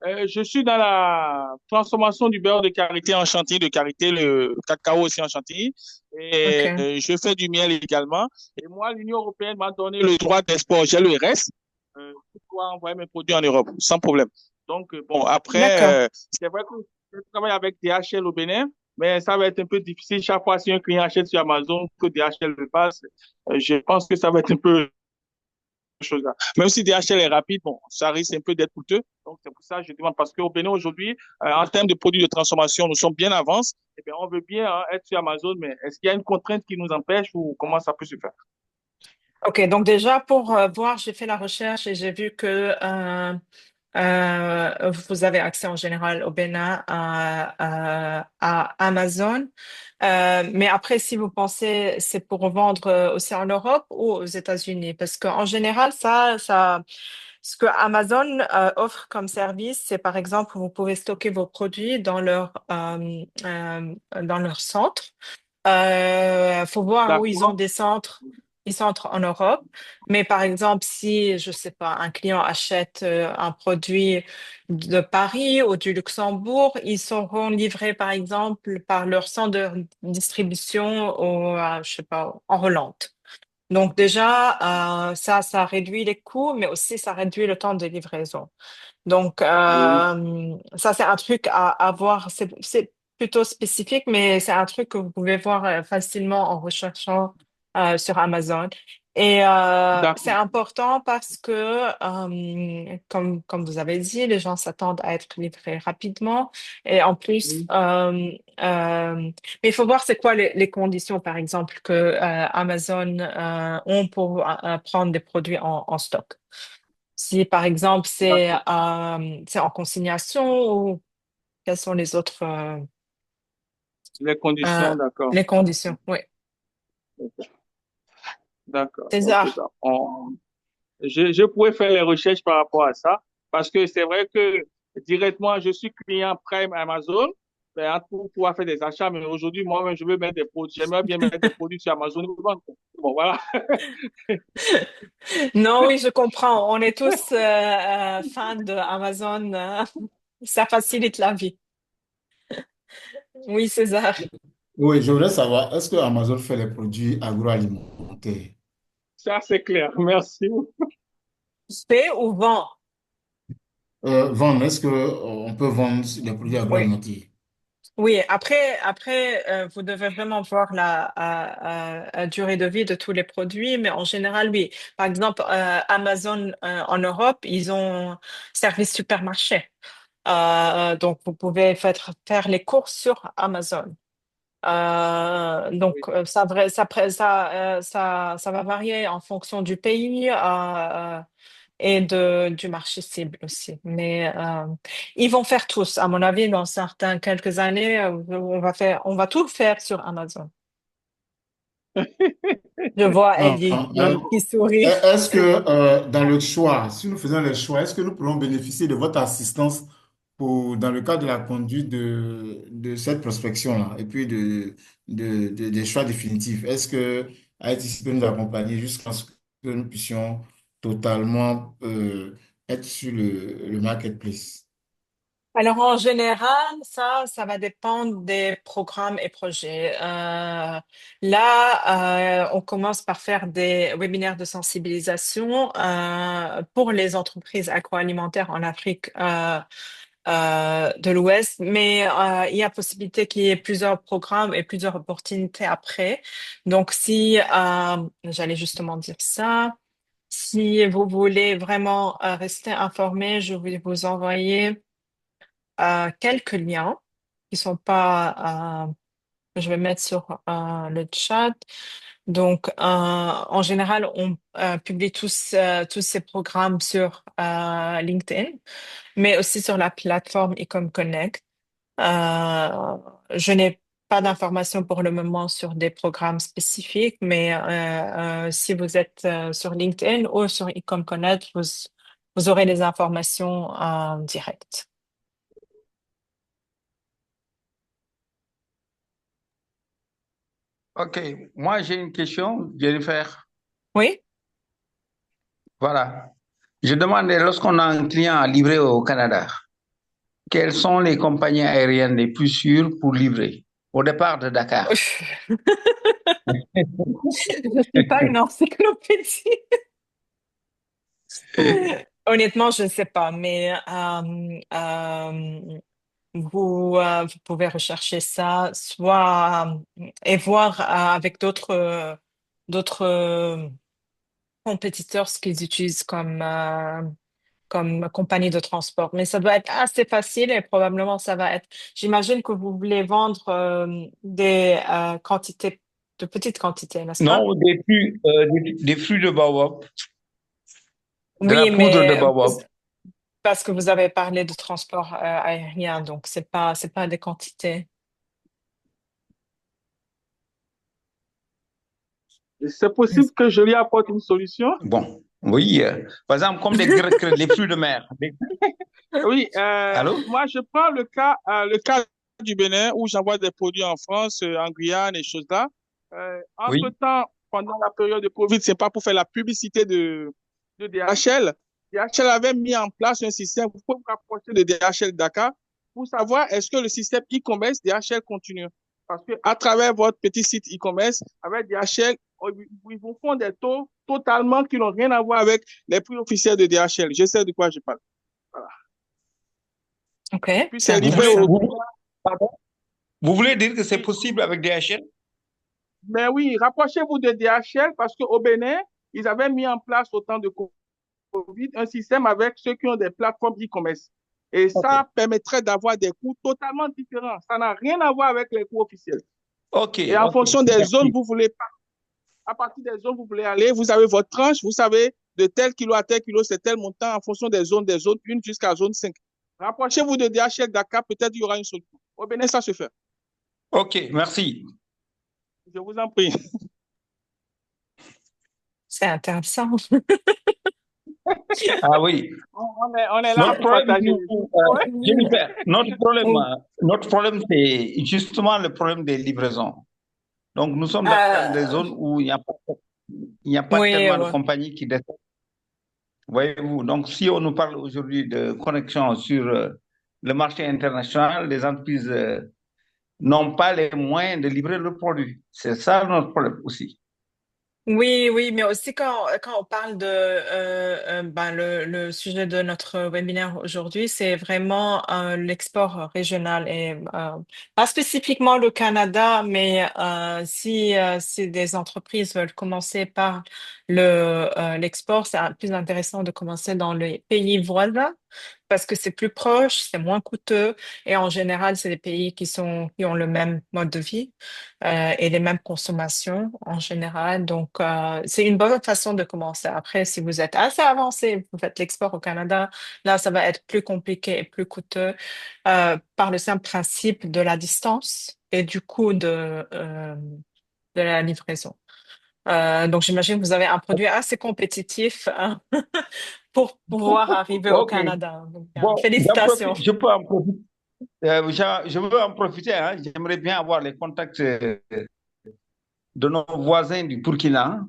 Je suis dans la transformation du beurre de karité en chantilly, de karité, le cacao aussi en chantilly. Et Ok, je fais du miel également. Et moi, l'Union européenne m'a donné le droit d'export. J'ai le RS pour pouvoir envoyer mes produits en Europe sans problème. Donc, bon, d'accord. après, c'est vrai que je travaille avec DHL au Bénin, mais ça va être un peu difficile chaque fois si un client achète sur Amazon que DHL le passe. Je pense que ça va être un peu chose-là. Même si DHL est rapide, bon, ça risque un peu d'être coûteux. Donc, c'est pour ça que je demande, parce qu'au Bénin aujourd'hui, en termes de produits de transformation, nous sommes bien en avance. Eh bien, on veut bien être sur Amazon, mais est-ce qu'il y a une contrainte qui nous empêche ou comment ça peut se faire? Ok, donc déjà pour voir, j'ai fait la recherche et j'ai vu que vous avez accès en général au Bénin à Amazon. Mais après, si vous pensez, c'est pour vendre aussi en Europe ou aux États-Unis, parce qu'en général, ce que Amazon offre comme service, c'est par exemple, vous pouvez stocker vos produits dans leur centre. Faut voir où ils ont D'accord. des centres. Ils centres en Europe. Mais par exemple, si, je sais pas, un client achète un produit de Paris ou du Luxembourg, ils seront livrés, par exemple, par leur centre de distribution je sais pas, en Hollande. Donc déjà, ça réduit les coûts, mais aussi ça réduit le temps de livraison. Donc ça, c'est un truc à voir. plutôt spécifique, mais c'est un truc que vous pouvez voir facilement en recherchant sur Amazon. Et c'est D'accord. important parce que, comme vous avez dit, les gens s'attendent à être livrés rapidement. Et en plus, Oui. mais il faut voir c'est quoi les conditions, par exemple, que Amazon ont pour prendre des produits en stock. Si, par exemple, D'accord. c'est en consignation ou quelles sont les autres Les euh, conditions, d'accord. les conditions? Oui. D'accord. Ok, César. je pourrais faire les recherches par rapport à ça parce que c'est vrai que directement, je suis client Prime Amazon ben, pour pouvoir faire des achats, mais aujourd'hui, moi-même, je veux mettre des produits. J'aimerais bien mettre des produits sur Amazon. Bon, voilà. Non, oui, je comprends. On est tous fans de Amazon. Ça facilite la vie. Oui, César. Oui, je voudrais savoir, est-ce que Amazon fait les produits agroalimentaires? Ça, c'est clair. Merci. Fait ou vend? Vendre, est-ce que on peut vendre des produits Oui. agroalimentaires? Oui, après, vous devez vraiment voir la durée de vie de tous les produits, mais en général, oui. Par exemple, Amazon en Europe, ils ont service supermarché. Donc, vous pouvez faire les courses sur Amazon. Donc, Oui. ça va varier en fonction du pays et du marché cible aussi. Mais ils vont faire tous, à mon avis, dans certains quelques années, on va tout faire sur Amazon. Je vois Non, Ellie qui sourit. est-ce que dans le choix, si nous faisons les choix, est-ce que nous pourrons bénéficier de votre assistance dans le cadre de la conduite de cette prospection-là et puis des choix définitifs? Est-ce que ITC peut nous accompagner jusqu'à ce que nous puissions totalement être sur le marketplace? Alors, en général, ça va dépendre des programmes et projets. Là, on commence par faire des webinaires de sensibilisation pour les entreprises agroalimentaires en Afrique de l'Ouest, mais il y a possibilité qu'il y ait plusieurs programmes et plusieurs opportunités après. Donc, si, j'allais justement dire ça, si vous voulez vraiment rester informé, je vais vous envoyer quelques liens qui sont pas, je vais mettre sur le chat. Donc, en général, on publie tous ces programmes sur LinkedIn, mais aussi sur la plateforme Ecom Connect. Je n'ai pas d'informations pour le moment sur des programmes spécifiques, mais si vous êtes sur LinkedIn ou sur Ecom Connect, vous aurez les informations directes. Ok, moi j'ai une question, Jennifer. Oui? Voilà. Je demandais, lorsqu'on a un client à livrer au Canada, quelles sont les compagnies aériennes les plus sûres pour livrer au départ de Dakar? Je ne suis pas une encyclopédie. Honnêtement, je ne sais pas, mais vous pouvez rechercher ça, soit et voir avec d'autres compétiteurs ce qu'ils utilisent comme compagnie de transport. Mais ça doit être assez facile et probablement ça va être. J'imagine que vous voulez vendre des quantités, de petites quantités, n'est-ce pas? Non, des flux de baobab, de la Oui, poudre de mais baobab. parce que vous avez parlé de transport aérien, donc c'est pas des quantités. C'est possible que je lui apporte une solution. Bon, oui, par exemple, comme les flux de mer. Oui, Allô? moi je prends le cas du Bénin où j'envoie des produits en France, en Guyane et choses là. Oui. Entre-temps, pendant la période de Covid, c'est pas pour faire la publicité de DHL. DHL avait mis en place un système, vous pouvez vous rapprocher de DHL Dakar pour savoir est-ce que le système e-commerce DHL continue. Parce que à travers votre petit site e-commerce, avec DHL, ils vous font des taux totalement qui n'ont rien à voir avec les prix officiels de DHL. Je sais de quoi je parle. Voilà. OK, Puis c'est c'est Vous, livré voulez- intéressant. au... vous, pardon? Vous voulez dire que c'est possible avec DHL? Mais oui, rapprochez-vous de DHL parce qu'au Bénin, ils avaient mis en place au temps de Covid un système avec ceux qui ont des plateformes e-commerce. Et Ok, ça permettrait d'avoir des coûts totalement différents. Ça n'a rien à voir avec les coûts officiels. ok, Et en ok, fonction des zones, merci. vous voulez pas, à partir des zones, vous voulez aller, vous avez votre tranche, vous savez de tel kilo à tel kilo, c'est tel montant en fonction des zones 1 jusqu'à zone 5. Rapprochez-vous de DHL Dakar, peut-être il y aura une solution. Au Bénin, ça se fait. Ok, merci. Je vous en prie. C'est intéressant. Ah oui. On est là Notre pour problème, partager. nous, Jennifer, notre problème, c'est justement le problème des livraisons. Donc, nous sommes dans des Euh, zones où il n'y a pas oui, tellement de ouais. compagnies qui descendent. Voyez-vous, donc si on nous parle aujourd'hui de connexion sur le marché international, les entreprises n'ont pas les moyens de livrer le produit. C'est ça notre problème aussi. Oui, oui, mais aussi quand on parle de ben, le sujet de notre webinaire aujourd'hui, c'est vraiment l'export régional et pas spécifiquement le Canada, mais si des entreprises veulent commencer par l'export, c'est plus intéressant de commencer dans les pays voisins parce que c'est plus proche, c'est moins coûteux et en général, c'est des pays qui ont le même mode de vie et les mêmes consommations en général. Donc, c'est une bonne façon de commencer. Après, si vous êtes assez avancé, vous faites l'export au Canada, là, ça va être plus compliqué et plus coûteux par le simple principe de la distance et du coût de la livraison. Donc, j'imagine que vous avez un produit assez compétitif hein, pour pouvoir arriver au Ok, Canada. Donc, bon, félicitations. je peux en profiter. Je veux en profiter, hein. J'aimerais bien avoir les contacts de nos voisins du Burkina,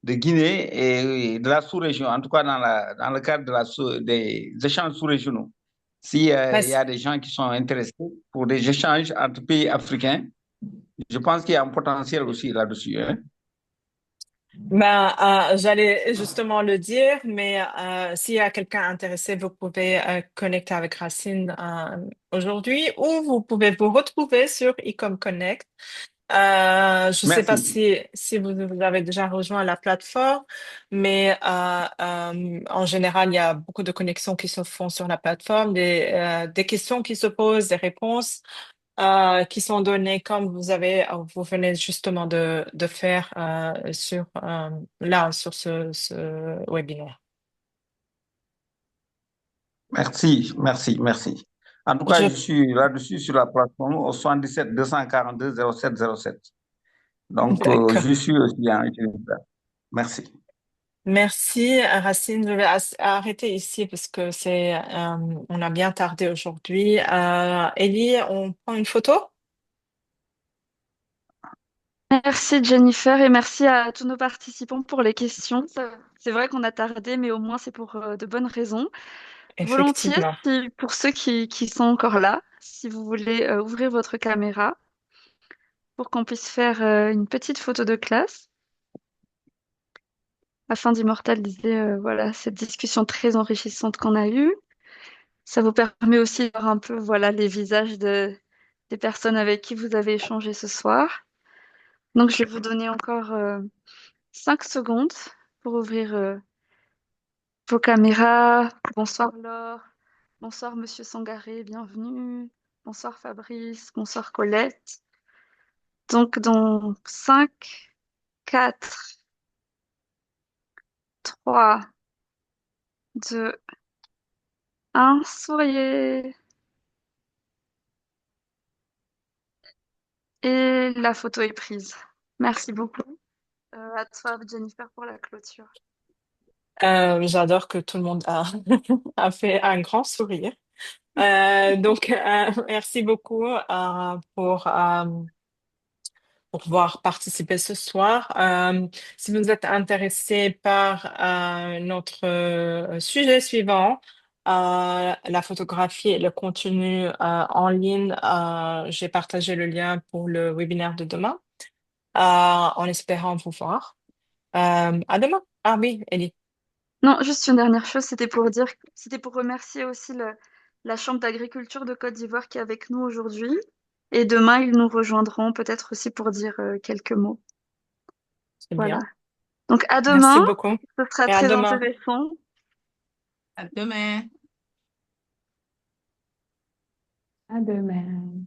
de Guinée et de la sous-région, en tout cas dans le cadre des échanges sous-régionaux. S'il y a des gens qui sont intéressés pour des échanges entre pays africains, je pense qu'il y a un potentiel aussi là-dessus, hein. Ben, j'allais justement le dire, mais s'il y a quelqu'un intéressé, vous pouvez connecter avec Racine aujourd'hui ou vous pouvez vous retrouver sur Ecom Connect. Je ne sais pas Merci. si vous avez déjà rejoint la plateforme, mais en général, il y a beaucoup de connexions qui se font sur la plateforme, des questions qui se posent, des réponses qui sont données comme vous venez justement de faire sur ce webinaire. Merci, merci, merci. En tout cas, Je, je suis là-dessus sur la plateforme au 77 242 07 07. Donc, d'accord. je suis aussi un utilisateur. Merci. Merci, Racine. Je vais arrêter ici parce que on a bien tardé aujourd'hui. Ellie, on prend une photo? Merci Jennifer et merci à tous nos participants pour les questions. C'est vrai qu'on a tardé, mais au moins c'est pour de bonnes raisons. Volontiers, Effectivement. pour ceux qui sont encore là, si vous voulez ouvrir votre caméra pour qu'on puisse faire une petite photo de classe afin d'immortaliser voilà, cette discussion très enrichissante qu'on a eue. Ça vous permet aussi de voir un peu voilà, les visages des personnes avec qui vous avez échangé ce soir. Donc je vais vous donner encore 5 secondes pour ouvrir vos caméras. Bonsoir Laure. Bonsoir Monsieur Sangaré, bienvenue. Bonsoir Fabrice. Bonsoir Colette. Donc dans 5, 4, 3, 2, 1, souriez. Et la photo est prise. Merci beaucoup. À toi Jennifer pour la clôture. J'adore que tout le monde a fait un grand sourire. Donc, merci beaucoup pour pouvoir participer ce soir. Si vous êtes intéressé par notre sujet suivant, la photographie et le contenu en ligne, j'ai partagé le lien pour le webinaire de demain, en espérant vous voir. À demain. Ah oui, Ellie. Non, juste une dernière chose, c'était pour remercier aussi la Chambre d'agriculture de Côte d'Ivoire qui est avec nous aujourd'hui. Et demain, ils nous rejoindront peut-être aussi pour dire quelques mots. C'est Voilà. bien. Donc à Merci demain, beaucoup. ce sera Et à très demain. intéressant. À demain. À demain.